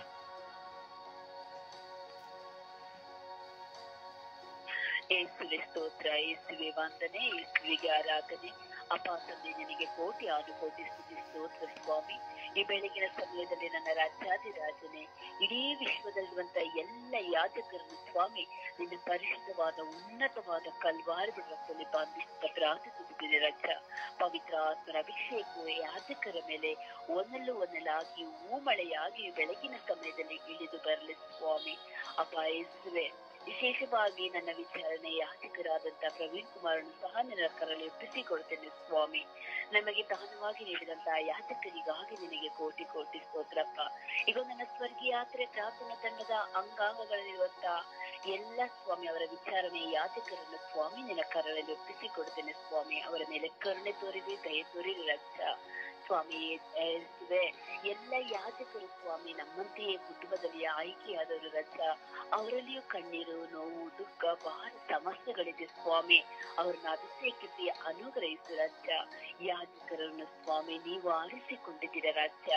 ಯೇಸುವೆ ಸ್ತೋತ್ರ, ಯೇಸುವೆ ವಂದನೆ, ಯೇಸುವಿಗೆ ಆರಾಧನೆ. ಅಪ್ಪ ತಂದೆ ನಿನಗೆ ಕೋಟಿ ಅನುಕೋಟಿ ಸ್ತುತಿ ಸ್ತೋತ್ರ ಸ್ವಾಮಿ. ಈ ಬೆಳಗಿನ ಸಮಯದಲ್ಲಿ ನನ್ನ ರಾಜಾದಿರಾಜನೇ, ಇಡೀ ವಿಶ್ವದಲ್ಲಿರುವಂತ ಎಲ್ಲ ಯಾಜಕರನ್ನು ಸ್ವಾಮಿ ನಿನ್ನ ಪರಿಶುದ್ಧವಾದ ಉನ್ನತವಾದ ಕಲ್ವಾರದ ರಕ್ತದಲ್ಲಿ ಬಂಧಿಸುತ್ತ ಪ್ರಾರ್ಥಿಸುತ್ತಿದ್ದೇನೆ ರಾಜ. ಪವಿತ್ರ ಆತ್ಮರ ಅಭಿಷೇಕವು ಯಾಜಕರ ಮೇಲೆ ಒಂದಲಾಗಿ ಹೂಮಳೆಯಾಗಿ ಬೆಳಗಿನ ಸಮಯದಲ್ಲಿ ಇಳಿದು ಬರಲಿ ಸ್ವಾಮಿ. ಅಪ್ಪ ಯೇಸುವೆ, ವಿಶೇಷವಾಗಿ ನನ್ನ ವಿಚಾರಣೆ ಯಾಜಕರಾದಂತ ಪ್ರವೀಣ್ ಕುಮಾರನ್ನು ಸಹ ನಿನ್ನ ಕರಲಿ ಒಪ್ಪಿಸಿಕೊಡ್ತೇನೆ ಸ್ವಾಮಿ. ನಮಗೆ ದಾನವಾಗಿ ನೀಡಿದಂತಹ ಯಾಜಕರಿಗಾಗಿ ನಿನಗೆ ಕೋಟಿ ಕೋಟಿ ಸ್ತೋತ್ರಪ್ಪ. ಈಗ ನನ್ನ ಸ್ವರ್ಗೀಯ ಯಾತ್ರೆ ಪ್ರಾರ್ಥನಾ ತಂಡದ ಅಂಗಾಂಗಗಳಲ್ಲಿರುವಂತಹ ಎಲ್ಲ ಸ್ವಾಮಿ ಅವರ ವಿಚಾರಣೆ ಯಾಜಕರನ್ನು ಸ್ವಾಮಿ ನಿನ್ನ ಕರಳಲ್ಲಿ ಒಪ್ಪಿಸಿಕೊಡ್ತೇನೆ ಸ್ವಾಮಿ. ಅವರ ಮೇಲೆ ಕರುಣೆ ತೋರಿರಿ, ದಯೆ ತೋರಿರಿ ರಕ್ಷ ಸ್ವಾಮಿ. ಎಲ್ಲ ಯಾಜಕರು ಸ್ವಾಮಿ ನಮ್ಮಂತೆಯೇ ಕುಟುಂಬದಲ್ಲಿ ಆಯ್ಕೆಯಾದವರು ರಜ. ಅವರಲ್ಲಿಯೂ ಕಣ್ಣೀರು, ನೋವು, ದುಃಖ, ಬಹಳ ಸಮಸ್ಯೆಗಳಿದೆ ಸ್ವಾಮಿ. ಅವ್ರನ್ನ ಅಭಿಷೇಕಿಸಿ ಅನುಗ್ರಹಿಸು ರಾಜ್ಯ. ಯಾಜಕರನ್ನು ಸ್ವಾಮಿ ನೀವು ಆರಿಸಿಕೊಂಡಿದ್ದೀರ ರಾಜ್ಯ.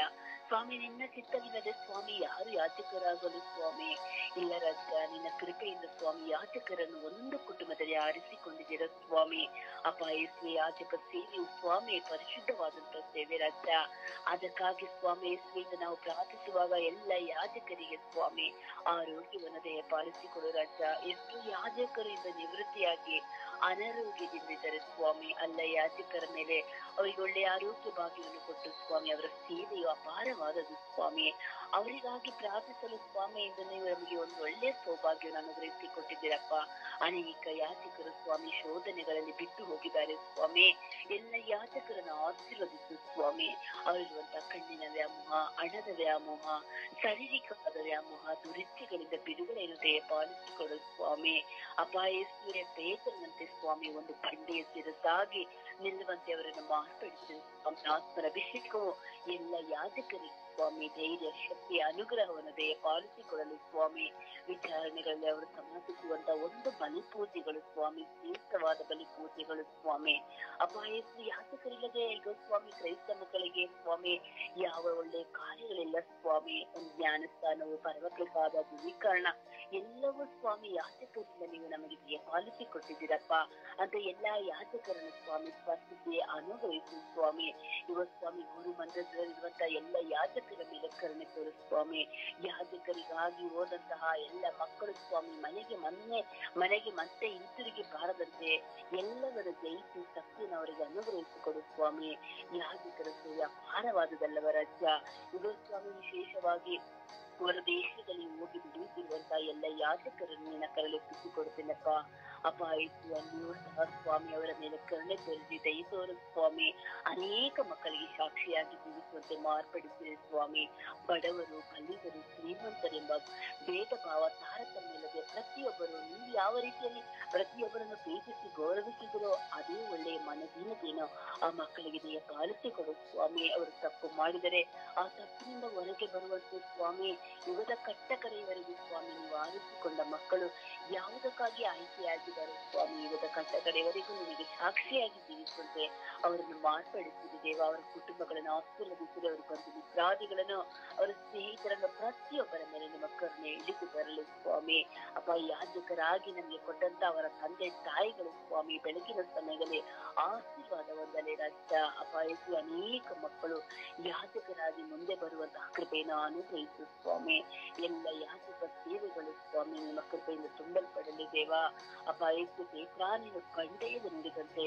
ಸ್ವಾಮಿ ನಿನ್ನ ಚಿತ್ತವಿಲ್ಲದೆ ಸ್ವಾಮಿ ಯಾರು ಯಾಜಕರಾಗಲು ಸ್ವಾಮಿ ಇಲ್ಲ ರಾಜ್ಯ. ನಿನ್ನ ಕೃಪೆಯಿಂದ ಸ್ವಾಮಿ ಯಾಜಕರನ್ನು ಒಂದೊಂದು ಕುಟುಂಬದಲ್ಲಿ ಆರಿಸಿಕೊಂಡಿದ್ದೀರ ಸ್ವಾಮಿ. ಅಪಾಯಿಸುವ ಯಾಜಕ ಸೇವೆಯು ಸ್ವಾಮಿ ಪರಿಶುದ್ಧವಾದಂತ ಸೇವೆ ರಾಜ್ಯ. ಅದಕ್ಕಾಗಿ ಸ್ವಾಮಿ ಯೇಸುವಿಂದ ನಾವು ಪ್ರಾರ್ಥಿಸುವಾಗ ಎಲ್ಲ ಯಾಜಕರಿಗೆ ಸ್ವಾಮಿ ಆರೋಗ್ಯವನ್ನು ದಯಪಾಲಿಸಿಕೊಡು ರಾಜ್ಯ. ಎಷ್ಟು ಯಾಜಕರು ಇಂದ ನಿವೃತ್ತಿಯಾಗಿ ಅನಾರೋಗ್ಯದಿಂದಿದ್ದಾರೆ ಸ್ವಾಮಿ. ಅಲ್ಲ ಯಾಜಕರ ಮೇಲೆ ಅವರಿಗೆ ಒಳ್ಳೆಯ ಆರೋಗ್ಯ ಭಾಗ್ಯವನ್ನು ಕೊಟ್ಟು ಸ್ವಾಮಿ ಅವರ ಸೇವೆಯು ಅಪಾರವಾದದ್ದು ಸ್ವಾಮಿ. ಅವರಿಗಾಗಿ ಪ್ರಾರ್ಥಿಸಲು ಸ್ವಾಮಿ ಇಂದು ನೀವು ನಮಗೆ ಒಂದು ಒಳ್ಳೆಯ ಸೌಭಾಗ್ಯವನ್ನು ಅನುಗ್ರಹಿಸಿ ಕೊಟ್ಟಿದ್ದೀರಪ್ಪ. ಅನೇಕ ಯಾಜಕರು ಸ್ವಾಮಿ ಶೋಧನೆಗಳಲ್ಲಿ ಬಿಟ್ಟು ಹೋಗಿದ್ದಾರೆ ಸ್ವಾಮಿ. ಎಲ್ಲ ಯಾಜಕರನ್ನು ಆಶೀರ್ವದಿಸು ಸ್ವಾಮಿ. ಅವರಿರುವಂತಹ ಕಣ್ಣಿನ ವ್ಯಾಮೋಹ, ಹಣದ ವ್ಯಾಮೋಹ, ಶಾರೀರಿಕವಾದ ವ್ಯಾಮೋಹ, ದುರಿಚ್ಛೆಗಳಿಂದ ಬಿಡುಗಡೆಯನ್ನು ದಯಪಾಲಿಸಿಕೊಡು ಸ್ವಾಮಿ. ಅಪಾಯಸ್ವರ ಬೇತನಂತೆ ಸ್ವಾಮಿ ಒಂದು ಬಂಡೆಯ ಸಿರಸಾಗಿ ನಿಲ್ಲುವಂತೆ ಅವರನ್ನು ಮಾರ್ಪಡಿಸಿ ಸ್ವಾಮಿ. ಆತ್ಮರ ಅಭಿಷೇಕವು ಎಲ್ಲ ಯಾಜಕರಿಗೆ ಸ್ವಾಮಿ ಧೈರ್ಯ, ಶಕ್ತಿ, ಅನುಗ್ರಹವನ್ನು ದಯಪಾಲಿಸಿಕೊಳ್ಳಲು ಸ್ವಾಮಿ. ವಿಚಾರಣೆಗಳಲ್ಲಿ ಅವರು ಸಮರ್ಪಿಸುವಂತ ಒಂದು ಬಲಿಪೂಜೆಗಳು ಸ್ವಾಮಿ ಶ್ರೇಷ್ಠವಾದ ಬಲಿಪೂಜೆಗಳು ಸ್ವಾಮಿ. ಅಪಾಯಸ್ವಿ ಯಾಜಕರಿಲ್ಲದೆ ಈಗ ಸ್ವಾಮಿ ಕ್ರೈಸ್ತ ಮಕ್ಕಳಿಗೆ ಸ್ವಾಮಿ ಯಾವ ಒಳ್ಳೆಯ ಕಾರ್ಯಗಳಿಲ್ಲ ಸ್ವಾಮಿ. ಒಂದು ಜ್ಞಾನಸ್ಥಾನವು, ಪರಮಕೃಪಾದ ಧ್ರುವೀಕರಣ ಎಲ್ಲವೂ ಸ್ವಾಮಿ ಯಾಜಕರಿಂದ ನೀವು ನಮಗೆ ದಯಪಾಲಿಸಿಕೊಟ್ಟಿದ್ದೀರಪ್ಪ. ಅಂತ ಎಲ್ಲಾ ಯಾಜಕರನ್ನು ಸ್ವಾಮಿ ಸ್ಪರ್ಶಿಸಿ ಅನುಭವಿಸು ಸ್ವಾಮಿ. ಇವತ್ತು ಸ್ವಾಮಿ ಗುರು ಮಂದಿರದಲ್ಲಿರುವಂತಹ ಎಲ್ಲ ಯಾಜಕರ ಮೇಲೆ ಕರುಣೆ ತೋರು ಸ್ವಾಮಿ. ಯಾಜಕರಿಗಾಗಿ ಹೋದಂತಹ ಎಲ್ಲ ಮಕ್ಕಳು ಸ್ವಾಮಿ ಮನೆಗೆ ಮತ್ತೆ ಹಿಂತಿರುಗಿ ಬಾರದಂತೆ ಎಲ್ಲವರ ಜಯಿಸಿ ಶಕ್ತಿಯನ್ನು ಅವರಿಗೆ ಅನುಗ್ರಹಿಸಿಕೊಡು ಸ್ವಾಮಿ. ಯಾಜಕರ ಸೇವೆ ಅಪಾರವಾದದಲ್ಲವ ರಾಜ್ಯ. ಇದು ಸ್ವಾಮಿ ವಿಶೇಷವಾಗಿ ಹೊರ ದೇಶದಲ್ಲಿ ಹೋಗಿ ದುಡಿಯುತ್ತಿರುವಂತಹ ಎಲ್ಲ ಯಾಜಕರನ್ನು ನಿನ್ನ ಕರಳಿಸಿಕೊಡ್ತೇನಪ್ಪ. ಅಪಾಯಿಸುವ ನೀವು ಸಹ ಸ್ವಾಮಿ ಅವರ ಮೇಲೆ ಕರುಣೆ ತೋರಿಸಿ ದಯ ತೋರು ಸ್ವಾಮಿ. ಅನೇಕ ಮಕ್ಕಳಿಗೆ ಸಾಕ್ಷಿಯಾಗಿ ಜೀವಿಸುವಂತೆ ಮಾರ್ಪಡಿಸಿದೆ ಸ್ವಾಮಿ. ಬಡವರು, ಬಲ್ಲಿದರು, ಶ್ರೀಮಂತರೆಂಬ ಭೇದ ಭಾವ, ತಾರತಮ್ಯವಿಲ್ಲದೆ ಪ್ರತಿಯೊಬ್ಬರು ನೀವು ಯಾವ ರೀತಿಯಲ್ಲಿ ಪ್ರತಿಯೊಬ್ಬರನ್ನು ಪ್ರೀತಿಸಿ ಗೌರವಿಸಿದರೋ ಅದೇ ಒಳ್ಳೆಯ ಮನದೀನತೆಯನ್ನು ಆ ಮಕ್ಕಳಿಗೆ ದಯ ಪಾಲಿಸಿಕೊಡು ಸ್ವಾಮಿ. ಅವರು ತಪ್ಪು ಮಾಡಿದರೆ ಆ ತಪ್ಪಿನಿಂದ ಹೊರಗೆ ಬರುವಂತೆ ಸ್ವಾಮಿ ಯುಗದ ಕಟ್ಟ ಕಡೆಯವರೆಗೂ ಸ್ವಾಮಿ ನೀವು ಆರಿಸಿಕೊಂಡ ಮಕ್ಕಳು ಯಾವುದಕ್ಕಾಗಿ ಆಯ್ಕೆಯಾಗಿದ್ದಾರೆ ಸ್ವಾಮಿ ಯುಗದ ಕಟ್ಟ ಕಡೆಯವರೆಗೂ ನಿಮಗೆ ಸಾಕ್ಷಿಯಾಗಿ ಜೀವಿಸುವಂತೆ ಅವರನ್ನು ಮಾರ್ಪಡಿಸಿದೆ ದೇವ. ಅವರ ಕುಟುಂಬಗಳನ್ನು ಆಶೀರ್ವದಿಸಿದ ಅವರ ಬಂಧು ಮಿತ್ರಾದಿಗಳನ್ನು, ಅವರ ಸ್ನೇಹಿತರನ್ನು ಪ್ರತಿಯೊಬ್ಬರ ಮೇಲೆ ನಿಮ್ಮ ಕರುಣೆ ಇಳಿದು ಬರಲು ಸ್ವಾಮಿ. ಅಪ್ಪ ಯಾಜಕರಾಗಿ ನಮಗೆ ಕೊಟ್ಟಂತ ಅವರ ತಂದೆ ತಾಯಿಗಳು ಸ್ವಾಮಿ ಬೆಳಗಿನ ಸಮಯದಲ್ಲಿ ಆಶೀರ್ವಾದ ಹೊಂದಲೇ ರಾಜ್ಯ. ಅಪಾಯಿಸಿ ಅನೇಕ ಮಕ್ಕಳು ಯಾಜಕರಾಗಿ ಮುಂದೆ ಬರುವಂತಹ ಕೃಪೆಯನ್ನು ಅನುಗ್ರಹಿಸು ಸ್ವಾಮಿ. ಎಲ್ಲ ಯಾಜಕ ಸೇವೆಗಳು ಸ್ವಾಮಿ ನಿಮ್ಮ ಕೃಪೆಯಿಂದ ತುಂಬಲ್ಪಡಲಿ ದೇವ. ಅಪಾಯಿಸಿ ಬೇಕ್ರಾನಿನ ಬಂಡೆಯನ್ನು ನುಡಿದಂತೆ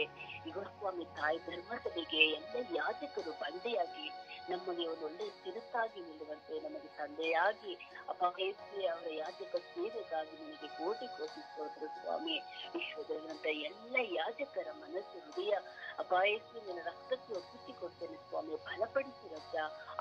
ಈಗ ಸ್ವಾಮಿ ತಾಯಿ ಧರ್ಮಸಭೆಗೆ ಎಲ್ಲ ಯಾಜಕರು ಬಂಡೆಯಾಗಿ ನಮಗೆ ಒಂದು ಒಳ್ಳೆಯ ಶಿರಸ್ಸಾಗಿ ನಿಲ್ಲುವಂತೆ ನಮಗೆ ತಂದೆಯಾಗಿ ಅಪಾಯಿಸಿ ಅವರ ಯಾಜಕ ಸೇವೆಗಾಗಿ ನಿಮಗೆ ಕೋಟಿ ಕೋಟಿ ಸ್ತೋತ್ರ ಸ್ವಾಮಿ. ವಿಶ್ವದಲ್ಲಿರುವಂತ ಎಲ್ಲ ಯಾಜಕರ ಮನಸ್ಸು, ಹೃದಯ ಅಪಾಯಿಸಿ ನನ್ನ ರಕ್ತಕ್ಕೆ ಒಪ್ಪಿಸಿಕೊಡ್ತೇನೆ ಸ್ವಾಮಿ. ಬಲಪಡಿಸಿ ರಜ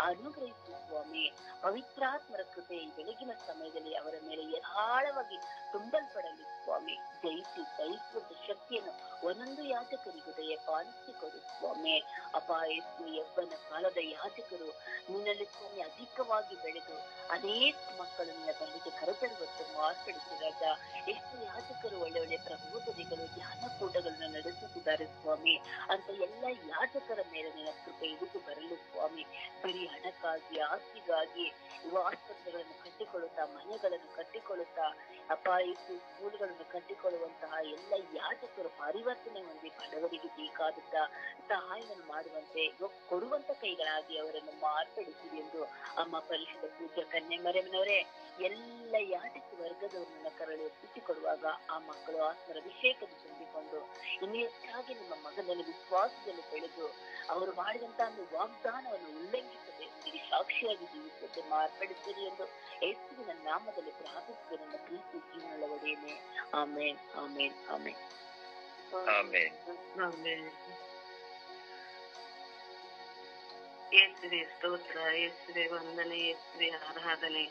ಅನುಗ್ರಹಿಸಿ ಸ್ವಾಮಿ. ಪವಿತ್ರಾತ್ಮರ ಕೃಪೆ ಈ ಬೆಳಗಿನ ಸಮಯದಲ್ಲಿ ಅವರ ಮೇಲೆ ಏರಾಳವಾಗಿ ತುಂಬಲ್ಪಡಲಿ ಸ್ವಾಮಿ. ಜಯಿಸಿ ಜಯಿಸುವಂತ ಶಕ್ತಿಯನ್ನು ಒಂದೊಂದು ಯಾಜಕರಿಗೂ ದಯ ಪಾಲಿಸಿಕೊಡು ಸ್ವಾಮಿ. ಅಪಾಯಿಸಿ ಯಬ್ಬನ ಕಾಲದ ಯಾಜಕರು ನಿನ್ನಲ್ಲಿ ಸ್ವಾಮಿ ಅಧಿಕವಾಗಿ ಬೆಳೆದು ಅನೇಕ ಮಕ್ಕಳು ನಿನ್ನ ಬಳಿಗೆ ಕರೆತರುವಂತೆ ಮಾರ್ಪಡಿಸಿ ರಾಜ. ಎಷ್ಟು ಯಾಜಕರು ಒಳ್ಳೆ ಒಳ್ಳೆ ಪ್ರಬೋಧನೆಗಳು, ಧ್ಯಾನ ಕೂಟಗಳನ್ನು ನಡೆಸುತ್ತಿದ್ದಾರೆ ಸ್ವಾಮಿ. ಅಂತ ಎಲ್ಲ ಯಾಜಕರ ಮೇಲೆ ನಿನ್ನ ಕೃಪೆ ಇಳಿದು ಬರಲು ಸ್ವಾಮಿ. ಬರೀ ಹಣಕ್ಕಾಗಿ, ಆಸ್ತಿಗಾಗಿ ಆಸ್ಪತ್ರೆಗಳನ್ನು ಕಟ್ಟಿಕೊಳ್ಳುತ್ತಾ, ಮನೆಗಳನ್ನು ಕಟ್ಟಿಕೊಳ್ಳುತ್ತಾ, ಅಪಾಯಕ್ಕೆ ಸ್ಕೂಲ್ಗಳನ್ನು ಕಟ್ಟಿಕೊಳ್ಳುವಂತಹ ಎಲ್ಲ ಯಾಜಕರು ಪರಿವರ್ತನೆ ಹೊಂದಿ ಬಡವರಿಗೆ ಬೇಕಾದಂತ ಸಹಾಯವನ್ನು ಮಾಡುವಂತೆ ಕೊಡುವಂತ ಕೈಗಳಾಗಿ ಅವರನ್ನು ಮಾರ್ಪಡಿಸಿದೆ ಎಂದು ಅಮ್ಮ ಪರಿಶುದ್ಧ ಪೂಜ್ಯ ಕನ್ಯೆ ಮರಿಯಮ್ಮನವರೇ, ಎಲ್ಲ ಯಾಜಕ ವರ್ಗದವರನ್ನ ಕರಳಿ ಒಪ್ಪಿಸಿಕೊಡುವಾಗ ಆ ಮಕ್ಕಳು ಆತ್ಮರ ಅಭಿಷೇಕದ ತುಂಬಿಕೊಂಡು ಇನ್ನು ಹೆಚ್ಚಾಗಿ ನಿಮ್ಮ ಮಗನಲ್ಲಿ ವಿಶ್ವಾಸದಲ್ಲಿ ಬೆಳೆದು ಅವರು ಮಾಡಿದಂತಹ ಒಂದು ವಾಗ್ದಾನವನ್ನು ಉಲ್ಲಂಘಿಸದೆ ನಿಮಗೆ ಸಾಕ್ಷಿಯಾಗಿ ಜೀವಿಸುವಂತೆ ಮಾರ್ಪಡಿಸಿರಿ ಎಂದು ಯೇಸುವಿನ ನಾಮದಲ್ಲಿ ಪ್ರಾರ್ಥಿಸಿದ ನನ್ನ ಪ್ರೀತಿ ಜೀವನದ ಒಡೆಯನೇ. ಆಮೇನ್, ಆಮೇನ್, ಆಮೇನ್, ಆಮೇನ್. ಯೇಸುವೆ ಸ್ತೋತ್ರ, ಯೇಸುವೆ ವಂದನೆ, ಯೇಸುವೆ ಆರಾಧನೆ.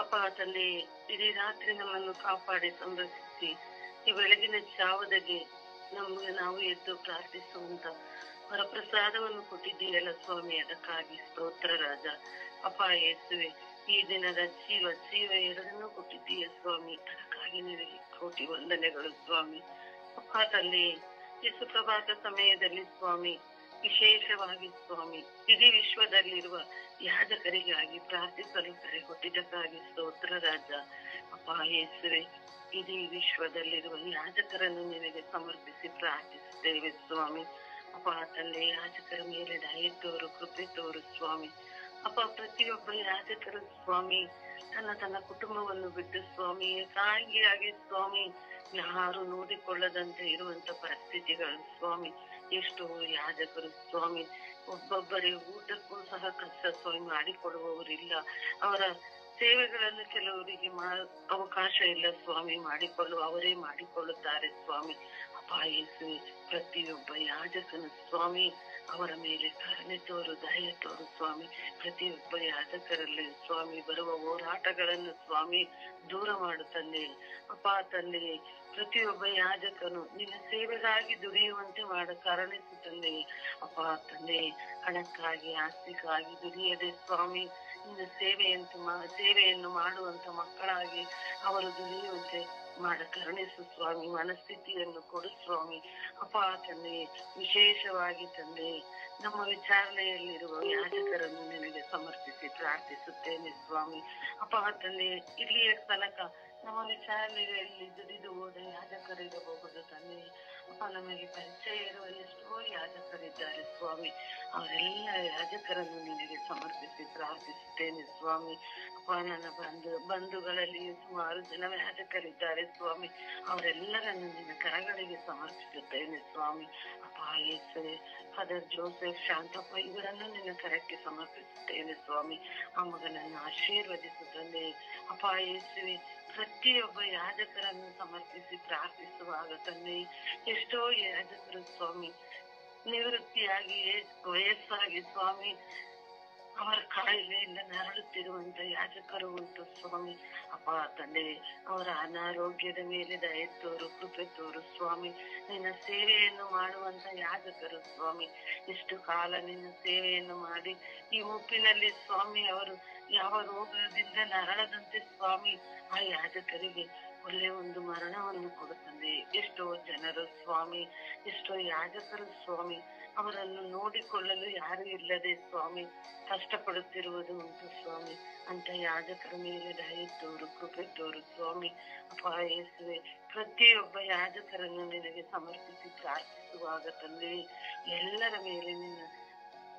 ಅಪ್ಪ ತಂದೆ, ಇಡೀ ರಾತ್ರಿ ನಮ್ಮನ್ನು ಕಾಪಾಡಿ ಸಂರಕ್ಷಿಸಿ ಈ ಬೆಳಗಿನ ಜಾವದಲ್ಲಿ ನಮಗೆ ನಾವು ಎದ್ದು ಪ್ರಾರ್ಥಿಸುವಂತ ವರಪ್ರಸಾದವನ್ನು ಕೊಟ್ಟಿದ್ದೀರಲ್ಲ ಸ್ವಾಮಿ, ಅದಕ್ಕಾಗಿ ಸ್ತೋತ್ರ ರಾಜ. ಅಪ್ಪ ಯೇಸುವೆ, ಈ ದಿನದ ಜೀವ ಎರಡನ್ನೂ ಕೊಟ್ಟಿದ್ದೀಯ ಸ್ವಾಮಿ, ಅದಕ್ಕಾಗಿ ನಿನಗೆ ಕೋಟಿ ವಂದನೆಗಳು ಸ್ವಾಮಿ. ಅಪ್ಪ ತಂದೆ, ಯೇಸು ಪ್ರಭಾತ ಸಮಯದಲ್ಲಿ ಸ್ವಾಮಿ, ವಿಶೇಷವಾಗಿ ಸ್ವಾಮಿ ಇಡೀ ವಿಶ್ವದಲ್ಲಿರುವ ಯಾಜಕರಿಗಾಗಿ ಪ್ರಾರ್ಥಿಸಲು ಕರೆ ಕೊಟ್ಟಿದ್ದಕ್ಕಾಗಿ ಸ್ತೋತ್ರ ರಾಜ. ಅಪ್ಪ ಯೇಸುವೆ, ಇಡೀ ವಿಶ್ವದಲ್ಲಿರುವ ಯಾಜಕರನ್ನು ನಿನಗೆ ಸಮರ್ಪಿಸಿ ಪ್ರಾರ್ಥಿಸುತ್ತೇವೆ ಸ್ವಾಮಿ. ಅಪ್ಪ ತಂದೆ, ಯಾಜಕರ ಮೇಲೆ ದಯೆ ತೋರು, ಕೃಪೆ ತೋರು ಸ್ವಾಮಿ. ಅಪ್ಪ ಪ್ರತಿಯೊಬ್ಬ ಯಾಜಕರು ಸ್ವಾಮಿ ತನ್ನ ಕುಟುಂಬವನ್ನು ಬಿಟ್ಟು ಸ್ವಾಮಿ ಏಕಾಂಗಿಯಾಗಿ ಸ್ವಾಮಿ ಯಾರು ನೋಡಿಕೊಳ್ಳದಂತೆ ಇರುವಂತ ಪರಿಸ್ಥಿತಿಗಳು ಸ್ವಾಮಿ. ಎಷ್ಟೋ ಯಾಜಕರು ಸ್ವಾಮಿ ಒಬ್ಬೊಬ್ಬರೇ ಊಟಕ್ಕೂ ಸಹ ಕಷ್ಟ ಸ್ವಾಮಿ ಮಾಡಿಕೊಡುವವರಿಲ್ಲ. ಅವರ ಸೇವೆಗಳನ್ನು ಕೆಲವರಿಗೆ ಅವಕಾಶ ಇಲ್ಲ ಸ್ವಾಮಿ ಮಾಡಿಕೊಳ್ಳುವ, ಅವರೇ ಮಾಡಿಕೊಳ್ಳುತ್ತಾರೆ ಸ್ವಾಮಿ. ಅಪ್ಪ ಯೇಸುವೆ, ಪ್ರತಿಯೊಬ್ಬ ಯಾಜಕನು ಸ್ವಾಮಿ ಅವರ ಮೇಲೆ ಕರುಣೆ ತೋರು, ದಯೆ ತೋರು ಸ್ವಾಮಿ. ಪ್ರತಿಯೊಬ್ಬ ಯಾಜಕರಲ್ಲಿ ಸ್ವಾಮಿ ಬರುವ ಹೋರಾಟಗಳನ್ನು ಸ್ವಾಮಿ ದೂರ ಮಾಡು ತಂದೆ. ಅಪ್ಪ ತಂದೆ, ಪ್ರತಿಯೊಬ್ಬ ಯಾಜಕನು ನಿನ್ನ ಸೇವೆಗಾಗಿ ದುಡಿಯುವಂತೆ ಮಾಡ ಕರುಣಿಸು ತಂದೆ. ಅಪ್ಪ ತಂದೆ, ಹಣಕ್ಕಾಗಿ ಆಸ್ತಿಗಾಗಿ ದುಡಿಯದೆ ಸ್ವಾಮಿ ನಿನ್ನ ಸೇವೆಯನ್ನು ಮಾಡುವಂತ ಮಕ್ಕಳಾಗಿ ಅವರು ದುಡಿಯುವಂತೆ ಮಾಡ ಕರುಣಿಸು ಸ್ವಾಮಿ. ಮನಸ್ಥಿತಿಯನ್ನು ಕೊಡು ಸ್ವಾಮಿ. ಅಪ್ಪ ತಂದೆ, ವಿಶೇಷವಾಗಿ ತಂದೆ ನಮ್ಮ ವಿಚಾರಣೆಯಲ್ಲಿರುವ ಯಾಜಕರನ್ನು ನಿನಗೆ ಸಮರ್ಪಿಸಿ ಪ್ರಾರ್ಥಿಸುತ್ತೇನೆ ಸ್ವಾಮಿ. ಅಪ್ಪ ತಂದೆ, ಇಲ್ಲಿಯ ತನಕ ನಮ್ಮ ವಿಚಾರಣೆಯಲ್ಲಿ ದುಡಿದು ಹೋದ ಯಾಜಕರಿರಬಹುದು ತಂದೆ. ಅಪ್ಪ ನಮಗೆ ಪರಿಚಯ ಇರುವ ಎಷ್ಟೋ ಯಾಜಕರಿದ್ದಾರೆ ಸ್ವಾಮಿ. ಅವರೆಲ್ಲ ಯಾಜಕರನ್ನು ನಿನಗೆ ಸಮರ್ಪಿಸಿ ಪ್ರಾರ್ಥಿಸುತ್ತೇನೆ ಸ್ವಾಮಿ. ಅಪ್ಪ ನನ್ನ ಬಂಧುಗಳಲ್ಲಿ ಸುಮಾರು ಜನ ಯಾಜಕರಿದ್ದಾರೆ ಸ್ವಾಮಿ. ಅವರೆಲ್ಲರನ್ನು ನಿನ್ನ ಕರಗಳಿಗೆ ಸಮರ್ಪಿಸುತ್ತೇನೆ ಸ್ವಾಮಿ. ಅಪ್ಪ ಯೇಸುವೆ, ಫಾದರ್ ಜೋಸೆಫ್, ಶಾಂತಪ್ಪ ಇವರನ್ನು ನಿನ್ನ ಕರಕ್ಕೆ ಸಮರ್ಪಿಸುತ್ತೇನೆ ಸ್ವಾಮಿ. ಆ ಮಗನನ್ನು ಆಶೀರ್ವದಿಸು ತಂದೆ. ಅಪ್ಪ ಯೇಸುವೆ, ಪ್ರತಿಯೊಬ್ಬ ಯಾಜಕರನ್ನು ಸಮರ್ಪಿಸಿ ಪ್ರಾರ್ಥಿಸುವಾಗ ತಂದೆ, ಎಷ್ಟೋ ಯಾಜಕರು ಸ್ವಾಮಿ ನಿವೃತ್ತಿಯಾಗಿ ವಯಸ್ಸಾಗಿ ಸ್ವಾಮಿ ಅವರ ಕಾಯಿಲೆಯಿಂದ ನರಳುತ್ತಿರುವಂತ ಯಾಜಕರು ಉಂಟು ಸ್ವಾಮಿ. ಅಪ್ಪ ತಂದೆ, ಅವರ ಅನಾರೋಗ್ಯದ ಮೇಲೆ ದಯೆ ತೋರು, ಕೃಪೆ ತೋರು ಸ್ವಾಮಿ. ನಿನ್ನ ಸೇವೆಯನ್ನು ಮಾಡುವಂತ ಯಾಜಕರು ಸ್ವಾಮಿ ಇಷ್ಟು ಕಾಲ ನಿನ್ನ ಸೇವೆಯನ್ನು ಮಾಡಿ ಈ ಮುಪ್ಪಿನಲ್ಲಿ ಸ್ವಾಮಿ ಅವರು ಯಾವ ರೋಗದಿಂದ ನರಳದಂತೆ ಸ್ವಾಮಿ ಆ ಯಾಜಕರಿಗೆ ಒಳ್ಳೆ ಒಂದು ಮರಣವನ್ನು ಕೊಡುತ್ತದೆ. ಎಷ್ಟೋ ಜನರು ಸ್ವಾಮಿ, ಎಷ್ಟೋ ಯಾಜಕರು ಸ್ವಾಮಿ ಅವರನ್ನು ನೋಡಿಕೊಳ್ಳಲು ಯಾರು ಇಲ್ಲದೆ ಸ್ವಾಮಿ ಕಷ್ಟಪಡುತ್ತಿರುವುದು ಉಂಟು ಸ್ವಾಮಿ. ಅಂತ ಯಾಜಕರ ಮೇಲೆ ದಯೆ ತೋರು, ಕೃಪೆ ತೋರು ಸ್ವಾಮಿ. ಅಪ್ಪ ಯೇಸುವೆ, ಪ್ರತಿಯೊಬ್ಬ ಯಾಜಕರನ್ನು ನಿನಗೆ ಸಮರ್ಪಿಸಿ ಪ್ರಾರ್ಥಿಸುವಾಗ ತಂದೆ, ಎಲ್ಲರ ಮೇಲೆ ನಿನ್ನ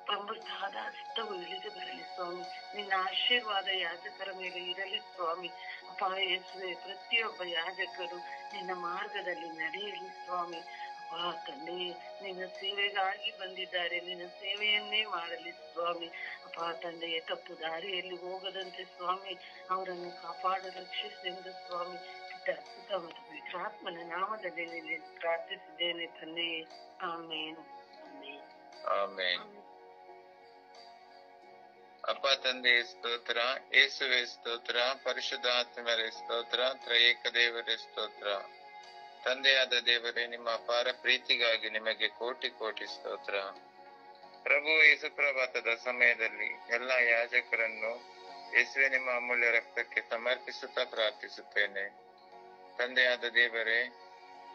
ಸಮೃದ್ಧವಾದ ಹಸ್ತವು ಇಳಿದು ಬರಲಿ ಸ್ವಾಮಿ. ನಿನ್ನ ಆಶೀರ್ವಾದ ಯಾಜಕರ ಮೇಲೆ ಇರಲಿ ಸ್ವಾಮಿ. ಅಪ್ಪ ಯೇಸುವೆ, ಪ್ರತಿಯೊಬ್ಬ ಯಾಜಕರು ನಿನ್ನ ಮಾರ್ಗದಲ್ಲಿ ನಡೆಯಲಿ ಸ್ವಾಮಿ. ಅಪ್ಪ ತಂದೆ, ನಿನ್ನ ಸೇವೆಗಾಗಿ ಬಂದಿದ್ದಾರೆ, ನಿನ್ನ ಸೇವೆಯನ್ನೇ ಮಾಡಲಿ ಸ್ವಾಮಿ. ಅಪ್ಪ ತಂದೆಯ ತಪ್ಪು ದಾರಿಯಲ್ಲಿ ಹೋಗದಂತೆ ಸ್ವಾಮಿ ಅವರನ್ನು ಕಾಪಾಡು, ರಕ್ಷಿಸೆಂದು ಸ್ವಾಮಿ ಅದ್ಭುತ ಮತ್ತು ಪವಿತ್ರಾತ್ಮನ ನಾಮದಲ್ಲಿ ನಿನ್ನೆ ಪ್ರಾರ್ಥಿಸಿದ್ದೇನೆ ತಂದೆಯೇ. ಆಮೇನ್, ಆಮೇನ್, ಆಮೇನ್. ಅಪ್ಪ ತಂದೆ ಸ್ತೋತ್ರ, ಯೇಸುವೆ ಸ್ತೋತ್ರ, ಪರಿಶುದ್ಧಾತ್ಮರೇ ಸ್ತೋತ್ರ, ತ್ರಯೇಕ ದೇವರೇ ಸ್ತೋತ್ರ. ತಂದೆಯಾದ ದೇವರೇ, ನಿಮ್ಮ ಅಪಾರ ಪ್ರೀತಿಗಾಗಿ ನಿಮಗೆ ಕೋಟಿ ಕೋಟಿ ಸ್ತೋತ್ರ. ಪ್ರಭು, ಯೇಸು ಪ್ರಭಾತದ ಸಮಯದಲ್ಲಿ ಎಲ್ಲಾ ಯಾಜಕರನ್ನು ಯೇಸುವೆ ನಿಮ್ಮ ಅಮೂಲ್ಯ ರಕ್ತಕ್ಕೆ ಸಮರ್ಪಿಸುತ್ತಾ ಪ್ರಾರ್ಥಿಸುತ್ತೇನೆ. ತಂದೆಯಾದ ದೇವರೇ,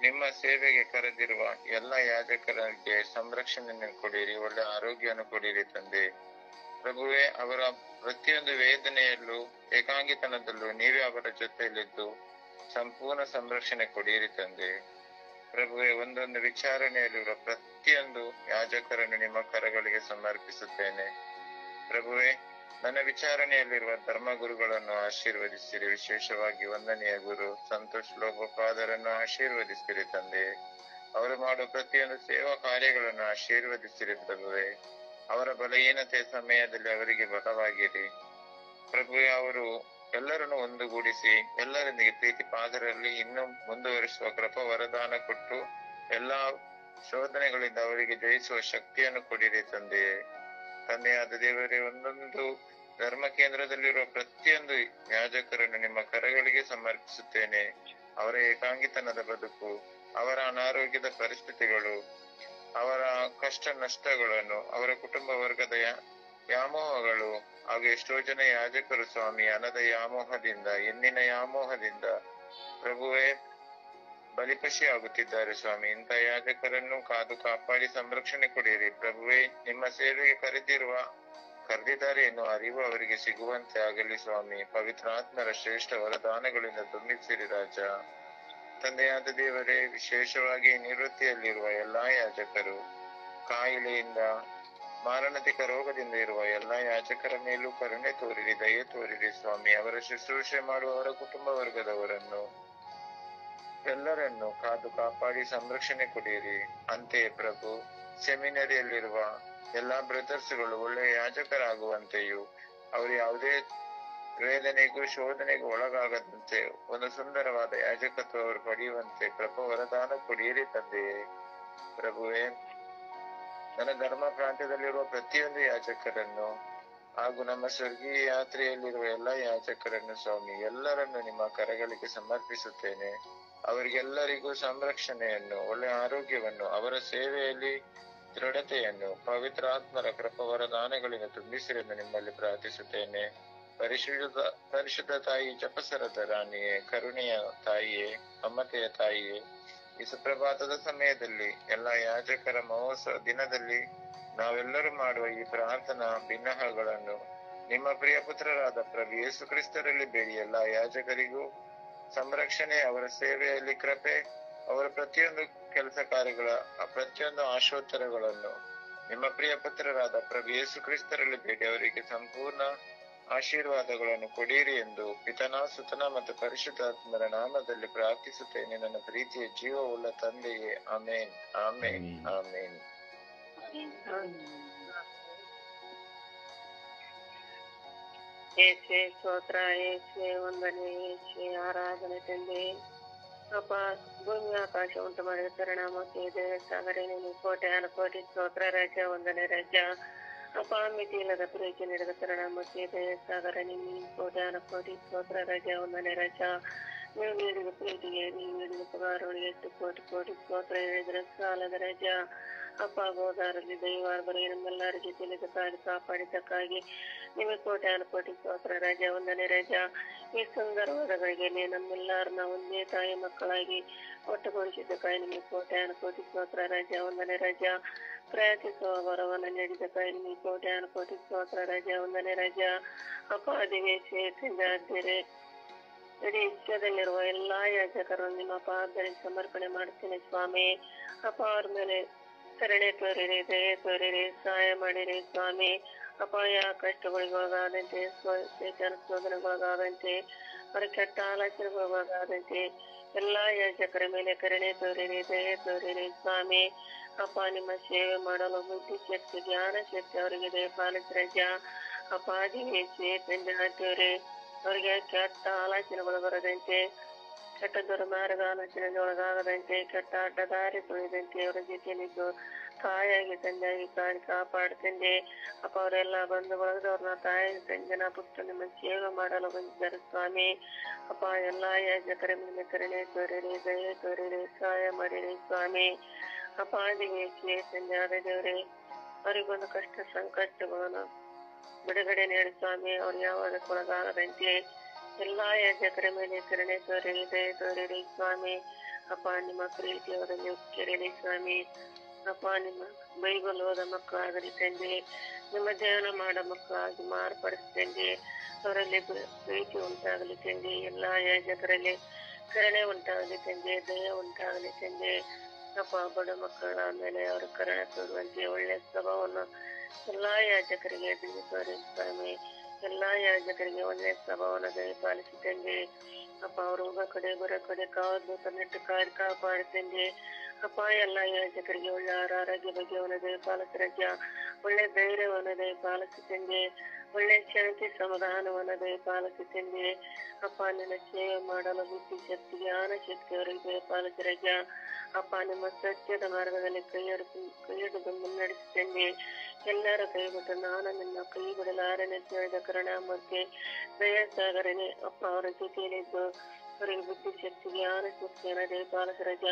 ನಿಮ್ಮ ಸೇವೆಗೆ ಕರೆದಿರುವ ಎಲ್ಲ ಯಾಜಕರಿಗೆ ಸಂರಕ್ಷಣೆಯನ್ನು ಕೊಡಿರಿ, ಒಳ್ಳೆ ಆರೋಗ್ಯವನ್ನು ಕೊಡಿರಿ ತಂದೆ. ಪ್ರಭುವೇ, ಅವರ ಪ್ರತಿಯೊಂದು ವೇದನೆಯಲ್ಲೂ ಏಕಾಂಗಿತನದಲ್ಲೂ ನೀವೇ ಅವರ ಜೊತೆಯಲ್ಲಿದ್ದು ಸಂಪೂರ್ಣ ಸಂರಕ್ಷಣೆ ಕೊಡಿರಿ ತಂದೆ. ಪ್ರಭುವೇ, ಒಂದೊಂದು ವಿಚಾರಣೆಯಲ್ಲಿರುವ ಪ್ರತಿಯೊಂದು ಯಾಜಕರನ್ನು ನಿಮ್ಮ ಕರಗಳಿಗೆ ಸಮರ್ಪಿಸುತ್ತೇನೆ. ಪ್ರಭುವೇ, ನನ್ನ ವಿಚಾರಣೆಯಲ್ಲಿರುವ ಧರ್ಮಗುರುಗಳನ್ನು ಆಶೀರ್ವದಿಸಿರಿ. ವಿಶೇಷವಾಗಿ ವಂದನೆಯ ಗುರು ಸಂತೋಷ್ ಲೋಗೋಪಾದರನ್ನು ಆಶೀರ್ವದಿಸಿರಿ ತಂದೆ. ಅವರು ಮಾಡುವ ಪ್ರತಿಯೊಂದು ಸೇವಾ ಕಾರ್ಯಗಳನ್ನು ಆಶೀರ್ವದಿಸಿರಿ ಪ್ರಭುವೇ. ಅವರ ಬಲಹೀನತೆಯ ಸಮಯದಲ್ಲಿ ಅವರಿಗೆ ಬಲವಾಗಿರಿ ಪ್ರಭುವೇ. ಅವರು ಎಲ್ಲರನ್ನು ಒಂದುಗೂಡಿಸಿ ಎಲ್ಲರೊಂದಿಗೆ ಪ್ರೀತಿ ಪಾದರಲ್ಲಿ ಇನ್ನೂ ಮುಂದುವರಿಸುವ ಕೃಪಾ ವರದಾನ ಕೊಟ್ಟು ಎಲ್ಲಾ ಶೋಧನೆಗಳಿಂದ ಅವರಿಗೆ ಜಯಿಸುವ ಶಕ್ತಿಯನ್ನು ಕೊಡಿರಿ ತಂದೆಯೇ. ತಂದೆಯಾದ ದೇವರೇ, ಒಂದೊಂದು ಧರ್ಮ ಕೇಂದ್ರದಲ್ಲಿರುವ ಪ್ರತಿಯೊಂದು ಯಾಜಕರನ್ನು ನಿಮ್ಮ ಕರಗಳಿಗೆ ಸಮರ್ಪಿಸುತ್ತೇನೆ. ಅವರ ಏಕಾಂಗಿತನದ ಬದುಕು, ಅವರ ಅನಾರೋಗ್ಯದ ಪರಿಸ್ಥಿತಿಗಳು, ಅವರ ಕಷ್ಟ ನಷ್ಟಗಳನ್ನು, ಅವರ ಕುಟುಂಬ ವರ್ಗದ ವ್ಯಾಮೋಹಗಳು, ಹಾಗೂ ಎಷ್ಟೋ ಜನ ಯಾಜಕರು ಸ್ವಾಮಿ ಹಣದ ವ್ಯಾಮೋಹದಿಂದ, ಹೆಣ್ಣಿನ ವ್ಯಾಮೋಹದಿಂದ ಪ್ರಭುವೇ ಬಲಿಪಶಿ ಆಗುತ್ತಿದ್ದಾರೆ ಸ್ವಾಮಿ. ಇಂಥ ಯಾಜಕರನ್ನು ಕಾದು ಕಾಪಾಡಿ ಸಂರಕ್ಷಣೆ ಕೊಡಿರಿ ಪ್ರಭುವೇ. ನಿಮ್ಮ ಸೇವೆಗೆ ಕರೆದಿದ್ದಾರೆ ಎನ್ನುವ ಅರಿವು ಅವರಿಗೆ ಸಿಗುವಂತೆ ಆಗಲಿ ಸ್ವಾಮಿ. ಪವಿತ್ರಾತ್ಮರ ಶ್ರೇಷ್ಠ ವರದಾನಗಳಿಂದ ತುಂಬಿಸಿರಿ ರಾಜ. ತಂದೆಯಾದ ದೇವರೇ, ವಿಶೇಷವಾಗಿ ನಿವೃತ್ತಿಯಲ್ಲಿರುವ ಎಲ್ಲಾ ಯಾಜಕರು, ಕಾಯಿಲೆಯಿಂದ ಮಾರಣಾಂತಿಕ ರೋಗದಿಂದ ಇರುವ ಎಲ್ಲಾ ಯಾಜಕರ ಮೇಲೂ ಕರುಣೆ ತೋರಿರಿ, ದಯೆ ತೋರಿರಿ ಸ್ವಾಮಿ. ಅವರ ಶುಶ್ರೂಷೆ ಮಾಡುವವರ ಕುಟುಂಬ ವರ್ಗದವರನ್ನು ಎಲ್ಲರನ್ನು ಕಾದು ಕಾಪಾಡಿ ಸಂರಕ್ಷಣೆ ಕೊಡಿರಿ. ಅಂತೆಯೇ ಪ್ರಭು, ಸೆಮಿನರಿಯಲ್ಲಿರುವ ಎಲ್ಲಾ ಬ್ರದರ್ಸ್ಗಳು ಒಳ್ಳೆಯ ಯಾಜಕರಾಗುವಂತೆಯೂ ಅವರು ಯಾವುದೇ ವೇದನೆಗೂ ಶೋಧನೆಗೂ ಒಳಗಾಗದಂತೆ ಒಂದು ಸುಂದರವಾದ ಯಾಜಕತ್ವ ಅವರು ಪಡೆಯುವಂತೆ ಕೃಪಾ ವರದಾನ ಕೊಡಿರಿ ತಂದೆಯೇ. ಪ್ರಭುವೇ, ನನ್ನ ಧರ್ಮ ಪ್ರಾಂತ್ಯದಲ್ಲಿರುವ ಪ್ರತಿಯೊಂದು ಯಾಜಕರನ್ನು ಹಾಗೂ ನಮ್ಮ ಸ್ವರ್ಗೀಯ ಯಾತ್ರೆಯಲ್ಲಿರುವ ಎಲ್ಲಾ ಯಾಜಕರನ್ನು ಸ್ವಾಮಿ ಎಲ್ಲರನ್ನು ನಿಮ್ಮ ಕರಗಳಿಗೆ ಸಮರ್ಪಿಸುತ್ತೇನೆ. ಅವರಿಗೆಲ್ಲರಿಗೂ ಸಂರಕ್ಷಣೆಯನ್ನು, ಒಳ್ಳೆಯ ಆರೋಗ್ಯವನ್ನು, ಅವರ ಸೇವೆಯಲ್ಲಿ ದೃಢತೆಯನ್ನು ಪವಿತ್ರಾತ್ಮರ ಕೃಪಾ ವರದಾನಗಳಿಂದ ತುಂಬಿಸಿರೆಂದು ನಿಮ್ಮಲ್ಲಿ ಪ್ರಾರ್ಥಿಸುತ್ತೇನೆ. ಪರಿಶುದ್ಧ ತಾಯಿ, ಜಪಸರದ ರಾಣಿಯೇ, ಕರುಣೆಯ ತಾಯಿಯೇ, ಮಮತೆಯ ತಾಯಿಯೇ, ಈ ಸುಪ್ರಭಾತದ ಸಮಯದಲ್ಲಿ ಎಲ್ಲ ಯಾಜಕರ ಮಹೋತ್ಸವ ದಿನದಲ್ಲಿ ನಾವೆಲ್ಲರೂ ಮಾಡುವ ಈ ಪ್ರಾರ್ಥನಾ ಬಿನ್ನಹಗಳನ್ನು ನಿಮ್ಮ ಪ್ರಿಯ ಪುತ್ರರಾದ ಪ್ರಭು ಯೇಸು ಕ್ರಿಸ್ತರಲ್ಲಿ ಬೇಡಿ ಎಲ್ಲ ಯಾಜಕರಿಗೂ ಸಂರಕ್ಷಣೆ, ಅವರ ಸೇವೆಯಲ್ಲಿ ಕೃಪೆ, ಅವರ ಪ್ರತಿಯೊಂದು ಕೆಲಸ ಕಾರ್ಯಗಳ ಪ್ರತಿಯೊಂದು ಆಶೋತ್ತರಗಳನ್ನು ನಿಮ್ಮ ಪ್ರಿಯ ಪುತ್ರರಾದ ಪ್ರಭು ಯೇಸು ಕ್ರಿಸ್ತರಲ್ಲಿ ಬೇಡಿ ಅವರಿಗೆ ಸಂಪೂರ್ಣ ಆಶೀರ್ವಾದಗಳನ್ನು ಕೊಡಿರಿ ಎಂದು ಪಿತನ, ಸುತನ ಮತ್ತು ಪರಿಶುದ್ಧಾತ್ಮರ ನಾಮದಲ್ಲಿ ಪ್ರಾರ್ಥಿಸುತ್ತೇನೆ ನನ್ನ ಪ್ರೀತಿಯ ಜೀವವುಳ್ಳ ತಂದೆಯೇ. ಆಮೇನ್, ಆಮೇನ್, ಆಮೇನ್. ಯೇಸುವೆ ಸ್ತೋತ್ರ, ಯೇಸುವೆ ವಂದನೆ, ಯೇಸುವೆ ಆರಾಧನೆ ತಂದೆ. ಅಪ್ಪ, ಭೂಮಿ ಆಕಾಶ ಉಂಟು ಮಾಡಿದ ಪರಿಣಾಮಕ್ಕೆ ಇದೆ ಸಾಗರ ನೀನು ಕೋಟೆ ಕೋಟಿ ಸ್ತೋತ್ರ ರಾಜ, ವಂದನೆ ರಾಜ. ಅಪ್ಪ, ಮಿತಿ ಇಲ್ಲದ ಪ್ರೀತಿ ನೀಡಿದ ಪರಿಣಾಮಕ್ಕೆ ಇದೆ ಸಾಗರ ನೀನು ಕೋಟೆ ಕೋಟಿ ಸ್ತೋತ್ರ ರಾಜ, ವಂದನೆ ರಾಜ. ನೀವು ನೀಡಿದ ಪ್ರೀತಿಗೆ, ನೀವು ನೀಡಿದ ಪಗಾರಗಳಿಗೆ ಎಷ್ಟು ಕೋಟಿ ಕೋಟಿ ಸ್ತೋತ್ರ ಹೇಳಿದ್ರೆ ಸಾಲದ ರಾಜ. ಅಪ್ಪ, ಗೋದಾರಲ್ಲಿ ದೈವಾರ್ಬರೇ ನಮ್ಮೆಲ್ಲರ ಜೊತೆಯಲ್ಲಿ ಕಾಪಾಡಿದ್ದಕ್ಕಾಗಿ ನಿಮಗೆ ಕೋಟೆ ಕೋಟಿ ಸ್ತೋತ್ರ ರಾಜ, ವಂದನೆ ರಾಜ. ಈ ಸುಂದರವಾದ ಗಳಿಗೆ ನಮ್ಮೆಲ್ಲರನ್ನ ಒಂದೇ ತಾಯಿ ಮಕ್ಕಳಾಗಿ ಒಟ್ಟುಗೂಡಿಸಿದ್ದಕ್ಕಾಗಿ ನಿಮಗೆ ಕೋಟೆ ಕೋಟಿ ಸ್ತೋತ್ರ ರಾಜ, ವಂದನೆ ರಾಜ. ಪ್ರಯತ್ನಿಸುವ ವರವನ್ನು ನೀಡಿದ್ದಕ್ಕಾಗಿ ನಿಮಗೆ ಕೋಟೆ ಕೋಟಿ ಸ್ತೋತ್ರ ರಾಜ, ವಂದನೆ ರಾಜ. ಅಪ್ಪ, ದಿವೇಶಿದರೆ ಇಡೀ ವಿಶ್ವದಲ್ಲಿರುವ ಎಲ್ಲಾ ಯಾಜಕರನ್ನು ನಿಮ್ಮ ಪಾದದಲ್ಲಿ ಸಮರ್ಪಣೆ ಮಾಡ್ತೀನಿ ಸ್ವಾಮಿ. ಅಪ್ಪ, ಅವ್ರ ಮೇಲೆ ಕರುಣೆ ತೋರಿರಿ, ದಯೆ ತೋರಿರಿ, ಸಹಾಯ ಮಾಡಿರಿ ಸ್ವಾಮಿ. ಅಪಾಯ ಕಷ್ಟಗಳಿಗೊಳಗಾದಂತೆ, ಶೋಧನೆಗೊಳಗಾದಂತೆ, ಅವರ ಕೆಟ್ಟ ಆಲೋಚನೆಗೊಳಗಾದಂತೆ ಎಲ್ಲಾ ಯಾಜಕರ ಮೇಲೆ ಕರುಣೆ ತೋರಿರಿ, ದಯೆ ತೋರಿರಿ ಸ್ವಾಮಿ. ಅಪ್ಪ, ನಿಮ್ಮ ಸೇವೆ ಮಾಡಲು ಬುದ್ಧಿ ಶಕ್ತಿ, ಜ್ಞಾನ ಶಕ್ತಿ ಅವರಿಗೆ ದಯಪಾಲಿಸಿ ರಾಜ. ಅಪ್ಪ, ದಿವೇಶಿ ತಂದೆ ಅವರಿಗೆ ಕೆಟ್ಟ ಆಲೋಚನೆಗಳು ಬರದಂತೆ, ಕೆಟ್ಟ ದುರ್ಮಾರ್ಗ ಆಲೋಚನೆಗೆ ಒಳಗಾಗದಂತೆ, ಕೆಟ್ಟ ಅಡ್ಡದಾರಿ ತುಳಿದಂತೆ ಅವರ ಜೊತೆಯಲ್ಲಿದ್ದು ತಾಯಾಗಿ ತಂದೆಯಾಗಿ ಕಾಪಾಡ್ತಂದೆ. ಅಪ್ಪ, ಅವರೆಲ್ಲ ಬಂದು ಬಳಗದವ್ರನ್ನ ತಾಯಿ ತಂದೆನ ಪುಟ್ಟು ನಿಮ್ಮ ಸೇವೆ ಮಾಡಲು ಬಂದಿದ್ದಾರೆ ಸ್ವಾಮಿ. ಅಪ್ಪ, ಎಲ್ಲಾ ಯಾಜಕರ ಮೇಲೆ ಕರುಣೆ ತೋರಿರಿ, ದಯೆ ತೋರಿರಿ, ಸಹಾಯ ಮಾಡಿರಿ ಸ್ವಾಮಿ. ಅಪ್ಪ, ದಿವೇಶಿ ತಂದೆಯಾದ ದೇವರೇ, ಅವರಿಗೊಂದು ಕಷ್ಟ ಸಂಕಷ್ಟಗಳನ್ನು ಬಿಡುಗಡೆ ನೀಡಿ ಸ್ವಾಮಿ. ಅವ್ರು ಯಾವಾಗಕ್ಕೊಳಗಾಗದಂತೆ ಎಲ್ಲಾ ಯಾಜಕರ ಮೇಲೆ ಕರುಣೆ ತೋರಿರಿ, ದಯೆ ತೋರಿರಿ ಸ್ವಾಮಿ. ಅಪ್ಪ ನಿಮ್ಮ ಪ್ರೀತಿಯವರನ್ನು ಕೆರಳಿ ಸ್ವಾಮಿ. ಅಪ್ಪ ನಿಮ್ಮ ಬೈಬಲ್ ಓದ ಮಕ್ಕಳಾಗಲಿ ತಂದೆ, ನಿಮ್ಮ ಧ್ಯಾನ ಮಾಡೋ ಮಕ್ಕಳಾಗಿ ಮಾರ್ಪಡಿಸ್ತಂದೆ. ಅವರಲ್ಲಿ ಪ್ರೀತಿ ಉಂಟಾಗಲಿ ತಂದೆ. ಎಲ್ಲಾ ಯಾಜಕರಲ್ಲಿ ಕರುಣೆ ಉಂಟಾಗಲಿ ತಂದೆ, ದಯ ಉಂಟಾಗಲಿ ತಂದೆ. ಅಪ್ಪ ಬಡ ಮಕ್ಕಳ ಮೇಲೆ ಅವರ ಕರುಣೆ ತೋರುವಂತೆ ಒಳ್ಳೆ ಸ್ವಭಾವವನ್ನು ಎಲ್ಲಾ ಯಾಜಕರಿಗೆ ದಯಪಾಲಿ ಸ್ವಾಮಿ. ಎಲ್ಲಾ ಯಾಜಕರಿಗೆ ಒಳ್ಳೆ ಸ್ವಭಾವವನ್ನು ದಯಪಾಲಿಸಿ ತಂದೆ. ಅಪ್ಪ ಅವರು ಹೋಗೋ ಕಡೆ ಬರೋ ಕಡೆ ಕಾವಲು ಕಣ್ಣಿಟ್ಟು ಕಾಪಾಡುತ್ತಂದೆ. ಅಪ್ಪ ಎಲ್ಲ ಯಾಜಕರಿಗೆ ಒಳ್ಳೆ ಆರೋಗ್ಯ ಬಗೆಯನ್ನು ದಯಪಾಲಿಸಿ ರಜ, ಒಳ್ಳೆ ಧೈರ್ಯವನ್ನು ದಯಪಾಲಿಸಿ ತಂದೆ. ಒಳ್ಳೆ ಶಾಂತಿ ಸಮಾಧಾನವನ್ನು ದಯಪಾಲಿಸಿ ತಂದೆ. ಅಪ್ಪ ನಿನ್ನ ಸೇವೆ ಮಾಡಲು ಬುದ್ಧಿ ಶಕ್ತಿ ಜ್ಞಾನ ಶಕ್ತಿ ಅವರಿಗೆ ದಯಪಾಲಿಸಿ ರಜ. ಅಪ್ಪ ನಿಮ್ಮ ಸತ್ಯದ ಮಾರ್ಗದಲ್ಲಿ ಕೈ ಹಿಡಿದು ಮುನ್ನಡೆಸಿ ತಂದೆ. ಎಲ್ಲರ ಕೈ ಬಿಟ್ಟು ನಾನು ನಿನ್ನ ಕೈ ಬಿಡಲಾರನೆ ಹೇಳಿದ ಕರುಣಾಮೂರ್ತಿ ದಯಾಸಾಗರನೆ. ಅಪ್ಪ ಅವರ ಜೊತೆಯಲ್ಲಿದ್ದು ಅವರಿಗೆ ಬುದ್ಧಿ ಶಕ್ತಿ ಜ್ಞಾನ ಶಕ್ತಿಯನ್ನು ದಯಪಾಲಿಸಿ ರಜ.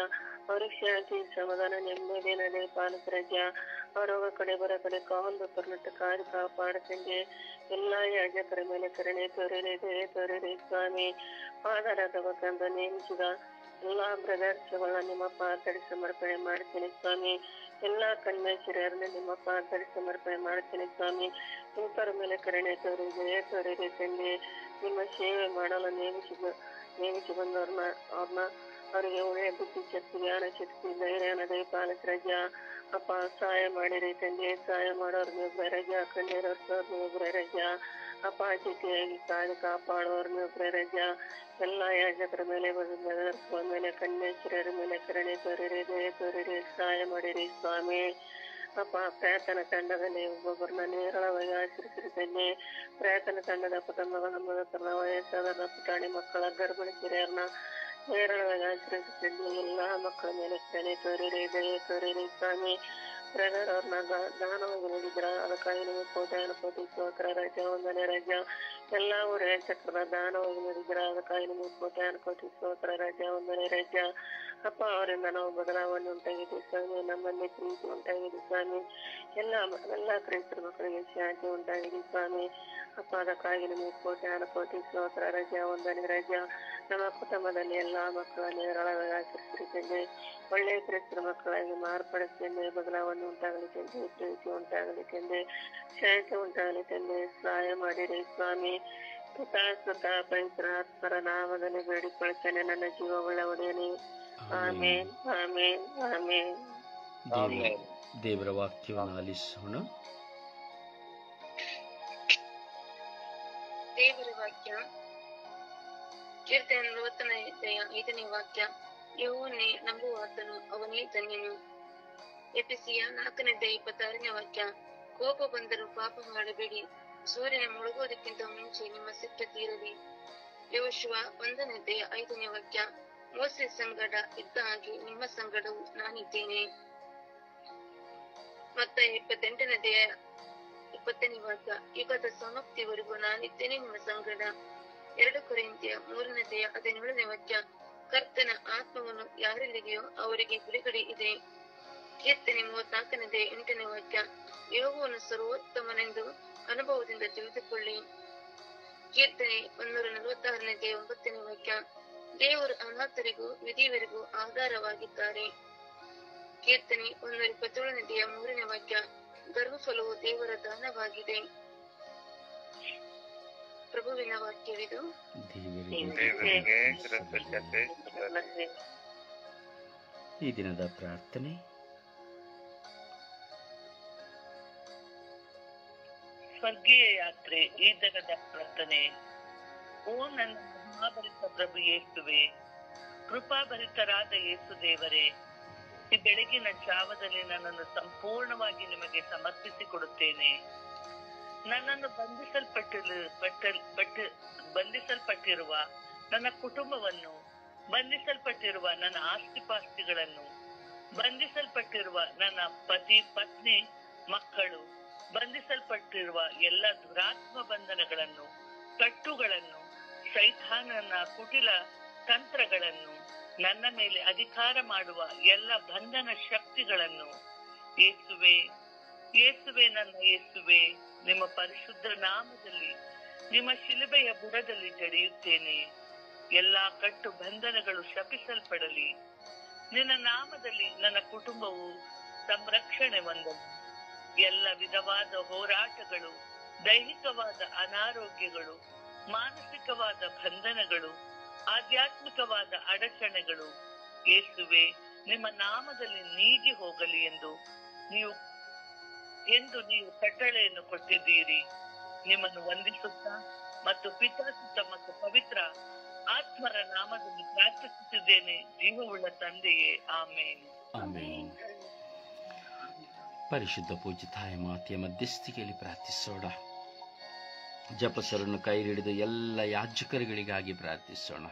ಅವ್ರಿಗೆ ಶಾಂತಿ ಸಮಾಧಾನ ನೆಮ್ಮದಿಯನ್ನು ದಯಪಾಲಿಸಿ ರಜ. ಅವರೋಗ ಕಡೆ ಬರೋ ಕಡೆ ಕಾವಲು ಪರ್ನಟ್ಟು ಕಾಪಾಡುತ್ತಂದೆ. ಎಲ್ಲಾ ಯಾಜಕರ ಮೇಲೆ ಕರುಣೆ ತೋರಿರಿ, ದಯೆ ತೋರಿರಿ ಸ್ವಾಮಿ. ಪಾದರಾಗಬೇಕಂತ ನೇಮಿಸಿದ ಎಲ್ಲಾ ಬ್ರದರ್ಸ್ಗಳನ್ನ ನಿಮ್ಮ ಪಾದಡಿ ಸಮರ್ಪಣೆ ಮಾಡ್ತೀನಿ ಸ್ವಾಮಿ. ಎಲ್ಲಾ ಕನ್ಯಾಶ್ವರಿಯರನ್ನ ನಿಮ್ಮ ಪಾದಡಿ ಸಮರ್ಪಣೆ ಮಾಡ್ತೀನಿ ಸ್ವಾಮಿ. ಇಂಥರ ಮೇಲೆ ಕರುಣೆ ತೋರಿ ದಯೆ ತೋರಿರಿ ತಂದೆ. ನಿಮ್ಮ ಸೇವೆ ಮಾಡಲು ನೇಮಿಸಿ ಬಂದವ್ರನ್ನ ಅವರಿಗೆ ಒಳ್ಳೆಯ ಬುದ್ಧಿ ಶಕ್ತಿ ಜ್ಞಾನ ಶಕ್ತಿ ಧೈರ್ಯನ ದಯಪಾಲಿಸಿ ರಜ. ಅಪ್ಪ ಸಹಾಯ ಮಾಡಿರಿ ತಂದೆ. ಸಹಾಯ ಮಾಡೋರ್ ಒಬ್ಬರೇ ರಜ, ಕಣ್ಣೀರವ್ರ ಒಬ್ಬರೇ ರಜ. ಅಪ್ಪ ಜೊತೆಯಾಗಿ ಕಾಪಾಡೋರ್ ಒಬ್ಬರೇ ರಜ. ಎಲ್ಲಾ ಯಾಜಕರ ಮೇಲೆ ಮೇಲೆ ಕನ್ಯಾಶ್ವರಿಯರ ಮೇಲೆ ಕರುಣೆ ತೋರಿರಿ, ದಯೆ ತೋರಿರಿ, ಸಹಾಯ ಮಾಡಿರಿ ಸ್ವಾಮಿ. ಅಪ್ಪ ಪ್ರಾರ್ಥನಾ ತಂಡದಲ್ಲಿ ಒಬ್ಬೊಬ್ಬರನ್ನ ನೇರಳವಾಗಿ ಆಚರಿಸಿರ್ತೇನೆ. ಪ್ರಾರ್ಥನಾ ತಂಡದ ಕುಟುಂಬಗಳ ವಯಸ್ಸಾದ ಪುಟಾಣಿ ಮಕ್ಕಳ ಗರ್ಭಿಣಿ ಹಿರಿಯರನ್ನ ನೇರಳವಾಗಿ ಆಚರಿಸುತ್ತೇನೆ. ಎಲ್ಲಾ ಮಕ್ಕಳ ಮೇಲೆ ಕರುಣೆ ತೋರಿರಿ, ದಯೆ ತೋರಿರಿ ಸ್ವಾಮಿ. ಬ್ರದರ್ ಅವ್ರನ್ನ ದಾನವಾಗಿ ನೀಡಿದ್ರ ಅದಕ್ಕಾಗಿ ನಿಮಗೆ ಕೋಟಿ ಸ್ತೋತ್ರ ರಜ, ಒಂದನೇ ರಜ. ಎಲ್ಲಾ ಊರ ಚಕ್ರದ ದಾನವಾಗಿ ನೀಡಿದ್ರ ಅದಕ್ಕಾಗಿ ನಿಮಗೆ ಕೋಟಿ ಸ್ತೋತ್ರ ರಜ, ಒಂದನೇ ರಜ. ಅಪ್ಪ ಅವರಿಂದ ನಾವು ಬದಲಾವಣೆ ಉಂಟಾಗಿದೆ ಸ್ವಾಮಿ. ನಮ್ಮಲ್ಲಿ ಪ್ರೀತಿ ಉಂಟಾಗಿದೆ ಸ್ವಾಮಿ. ಎಲ್ಲಾ ಕ್ರೈಸ್ತರ ಮಕ್ಕಳಿಗೆ ಶಾಂತಿ ಉಂಟಾಗಿದೆ ಸ್ವಾಮಿ. ಅಪ್ಪ ಅದಕ್ಕಾಗಿ ನಿಮಗೆ ಕೋಟಿ ಸ್ತೋತ್ರ ರಜ, ಒಂದನೇ ರಜ. ನಮ್ಮ ಕುಟುಂಬದಲ್ಲಿ ಎಲ್ಲಾ ಮಕ್ಕಳನ್ನು ನೇರಳವಾಗಿ ಆಚರಿಸಿರ್ತೇನೆ. ಒಳ್ಳೆಯ ಕ್ರೈಸ್ತರ ಮಕ್ಕಳಾಗಿ ಮಾರ್ಪಡಿಸ್ತೇನೆ. ಬದಲಾವಣೆ ಉಂಟಾಗಲಿ ತಂದೆ, ಪ್ರೀತಿ ಉಂಟಾಗಲಿ ತಂದೆ, ಶಾಂತಿ ಉಂಟಾಗಲಿ ತಂದೆ. ಸಹಾಯ ಮಾಡಿರಿ ಸ್ವಾಮಿ. ಸುತ ಪವಿತ್ರ ಆತ್ಮರ ನಾಮದಲ್ಲಿ ಬೇಡಿಕೊಳ್ತೇನೆ ನನ್ನ ಜೀವ ಒಳ್ಳೆ ಒಡೆಯನೇ. ಆಮೇನ್, ಆಮೇನ್, ಆಮೇನ್. ದೇವರ ವಾಕ್ಯವನ್ನು ಆಲಿಸೋಣ. ದೇವರ ವಾಕ್ಯ ಕೀರ್ತನೆ 45ನೇ ವಾಕ್ಯ. ಯೆಹೋವನೇ ನಂಬುವಾತನು, ಅವನೇ ಧನ್ಯನು. ಎಫೆಸಿಯ 4:26ನೇ ವಾಕ್ಯ. ಕೋಪ ಬಂದರೂ ಪಾಪ ಮಾಡಬೇಡಿ, ಸೂರ್ಯನ ಮುಳುಗೋದಕ್ಕಿಂತ ಮುಂಚೆ ನಿಮ್ಮ ಸಿಟ್ಟ ತೀರಲಿ. ಯೆಹೋಶುವ 1:5ನೇ ವಾಕ್ಯ. ಮೋಸೆ ಸಂಗಡ ಇದ್ದ ಹಾಗೆ ನಿಮ್ಮ ಸಂಗಡವೂ ನಾನಿದ್ದೇನೆ. ಮತ್ತ 28:20ನೇ ವಾಕ್ಯ. ಯುಗದ ಸಮಾಪ್ತಿವರೆಗೂ ನಾನಿದ್ದೇನೆ ನಿಮ್ಮ ಸಂಗಡ. 2 ಕೊರಿಂಥಿಯ 3:17ನೇ ವಾಕ್ಯ. ಕರ್ತನ ಆತ್ಮವನ್ನು ಯಾರೆಲ್ಲಿದೆಯೋ ಅವರಿಗೆ ಬಿಡುಗಡೆ ಇದೆ. ಕೀರ್ತನೆ 34:8ನೇ ವಾಕ್ಯ. ಯೆಹೋವನು ಸರ್ವೋತ್ತಮನೆಂದು ಅನುಭವದಿಂದ ತಿಳಿದುಕೊಳ್ಳಿ. ಕೀರ್ತನೆ 146:9ನೇ ವಾಕ್ಯ. ದೇವರು ಅನಾಥರಿಗೂ ವಿಧಿವರಿಗೂ ಆಧಾರವಾಗಿದ್ದಾರೆ. ಕೀರ್ತನೆ 127:3ನೇ ವಾಕ್ಯ. ಗರ್ಭಫಲವು ದೇವರ ದಾನವಾಗಿದೆ. ಪ್ರಭುವಿನ ವಾಕ್ಯವಿದು. ಈ ದಿನದ ಪ್ರಾರ್ಥನೆ. ಸ್ವರ್ಗೀಯ ಯಾತ್ರೆ, ಈ ದಿನದ ಪ್ರಾರ್ಥನೆ. ಓ ನನ್ನ ಮಹಾಭರಿತ ಪ್ರಭು ಯೇಸುವೆ, ಕೃಪಾಭರಿತರಾದ ಯೇಸು ದೇವರೇ, ಈ ಬೆಳಗಿನ ಜಾವದಲ್ಲಿ ನನ್ನನ್ನು ಸಂಪೂರ್ಣವಾಗಿ ನಿಮಗೆ ಸಮರ್ಪಿಸಿಕೊಡುತ್ತೇನೆ. ನನ್ನನ್ನು ಬಂಧಿಸಲ್ಪಟ್ಟಿರುವ ನನ್ನ ಕುಟುಂಬವನ್ನು, ಬಂಧಿಸಲ್ಪಟ್ಟಿರುವ ನನ್ನ ಆಸ್ತಿಪಾಸ್ತಿಗಳನ್ನು, ಬಂಧಿಸಲ್ಪಟ್ಟಿರುವ ನನ್ನ ಪತಿ ಪತ್ನಿ ಮಕ್ಕಳು, ಬಂಧಿಸಲ್ಪಟ್ಟಿರುವ ಎಲ್ಲ ದುರಾತ್ಮ ಬಂಧನಗಳನ್ನು, ಕಟ್ಟುಗಳನ್ನು, ಸೈತಾನನ ಕುಟಿಲ ತಂತ್ರಗಳನ್ನು, ನನ್ನ ಮೇಲೆ ಅಧಿಕಾರ ಮಾಡುವ ಎಲ್ಲ ಬಂಧನ ಶಕ್ತಿಗಳನ್ನು ಯೇಸುವೆ ನನ್ನ ಯೇಸುವೆ, ನಿಮ್ಮ ಪರಿಶುದ್ಧ ನಾಮದಲ್ಲಿ ನಿಮ್ಮ ಶಿಲುಬೆಯ ಬುಡದಲ್ಲಿ ಜಡಿಯುತ್ತೇನೆ. ಎಲ್ಲಾ ಕಟ್ಟು ಬಂಧನಗಳು ಶಪಿಸಲ್ಪಡಲಿ. ನಿನ್ನ ನಾಮದಲ್ಲಿ ನನ್ನ ಕುಟುಂಬವು ಸಂರಕ್ಷಣೆ ಹೊಂದಲಿ. ಎಲ್ಲ ವಿಧವಾದ ಹೋರಾಟಗಳು, ದೈಹಿಕವಾದ ಅನಾರೋಗ್ಯಗಳು, ಮಾನಸಿಕವಾದ ಬಂಧನಗಳು, ಆಧ್ಯಾತ್ಮಿಕವಾದ ಅಡಚಣೆಗಳು ಯೇಸುವೆ ನಿಮ್ಮ ನಾಮದಲ್ಲಿ ನೀಗಿ ಹೋಗಲಿ ಎಂದು ನೀವು ಕಟ್ಟಳೆಯನ್ನು ಕೊಟ್ಟಿದ್ದೀರಿ. ನಿಮ್ಮನ್ನು ವಂದಿಸುತ್ತಾ ಮತ್ತು ಪಿತಾಸುತ್ತ ಮತ್ತು ಪವಿತ್ರ ಆತ್ಮರ ನಾಮದಲ್ಲಿ ಪ್ರಾರ್ಥಿಸುತ್ತಿದ್ದೇನೆ, ಜೀವವುಳ್ಳ ತಂದೆಯೇ, ಆಮೇನ್. ಆಮೇನ್. ಪರಿಶುದ್ಧ ಪೂಜ್ಯ ತಾಯಿ ಮಾತೆಯ ಮಧ್ಯಸ್ಥಿಕೆಯಲ್ಲಿ ಪ್ರಾರ್ಥಿಸೋಣ. ಜಪಸರನ್ನು ಕೈ ಹಿಡಿದು ಎಲ್ಲ ಯಾಜಕರುಗಳಿಗಾಗಿ ಪ್ರಾರ್ಥಿಸೋಣ.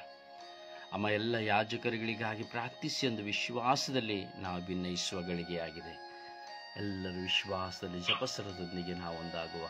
ಅಮ್ಮ, ಎಲ್ಲ ಯಾಜಕರುಗಳಿಗಾಗಿ ಪ್ರಾರ್ಥಿಸಿ ಎಂದು ವಿಶ್ವಾಸದಲ್ಲಿ ನಾವು ಭಿನ್ನಯಿಸುವ ಗಳಿಗೆಯಾಗಿದೆ. ಎಲ್ಲರೂ ವಿಶ್ವಾಸದಲ್ಲಿ ಜಪಸರದೊಂದಿಗೆ ನಾವು ಒಂದಾಗುವ.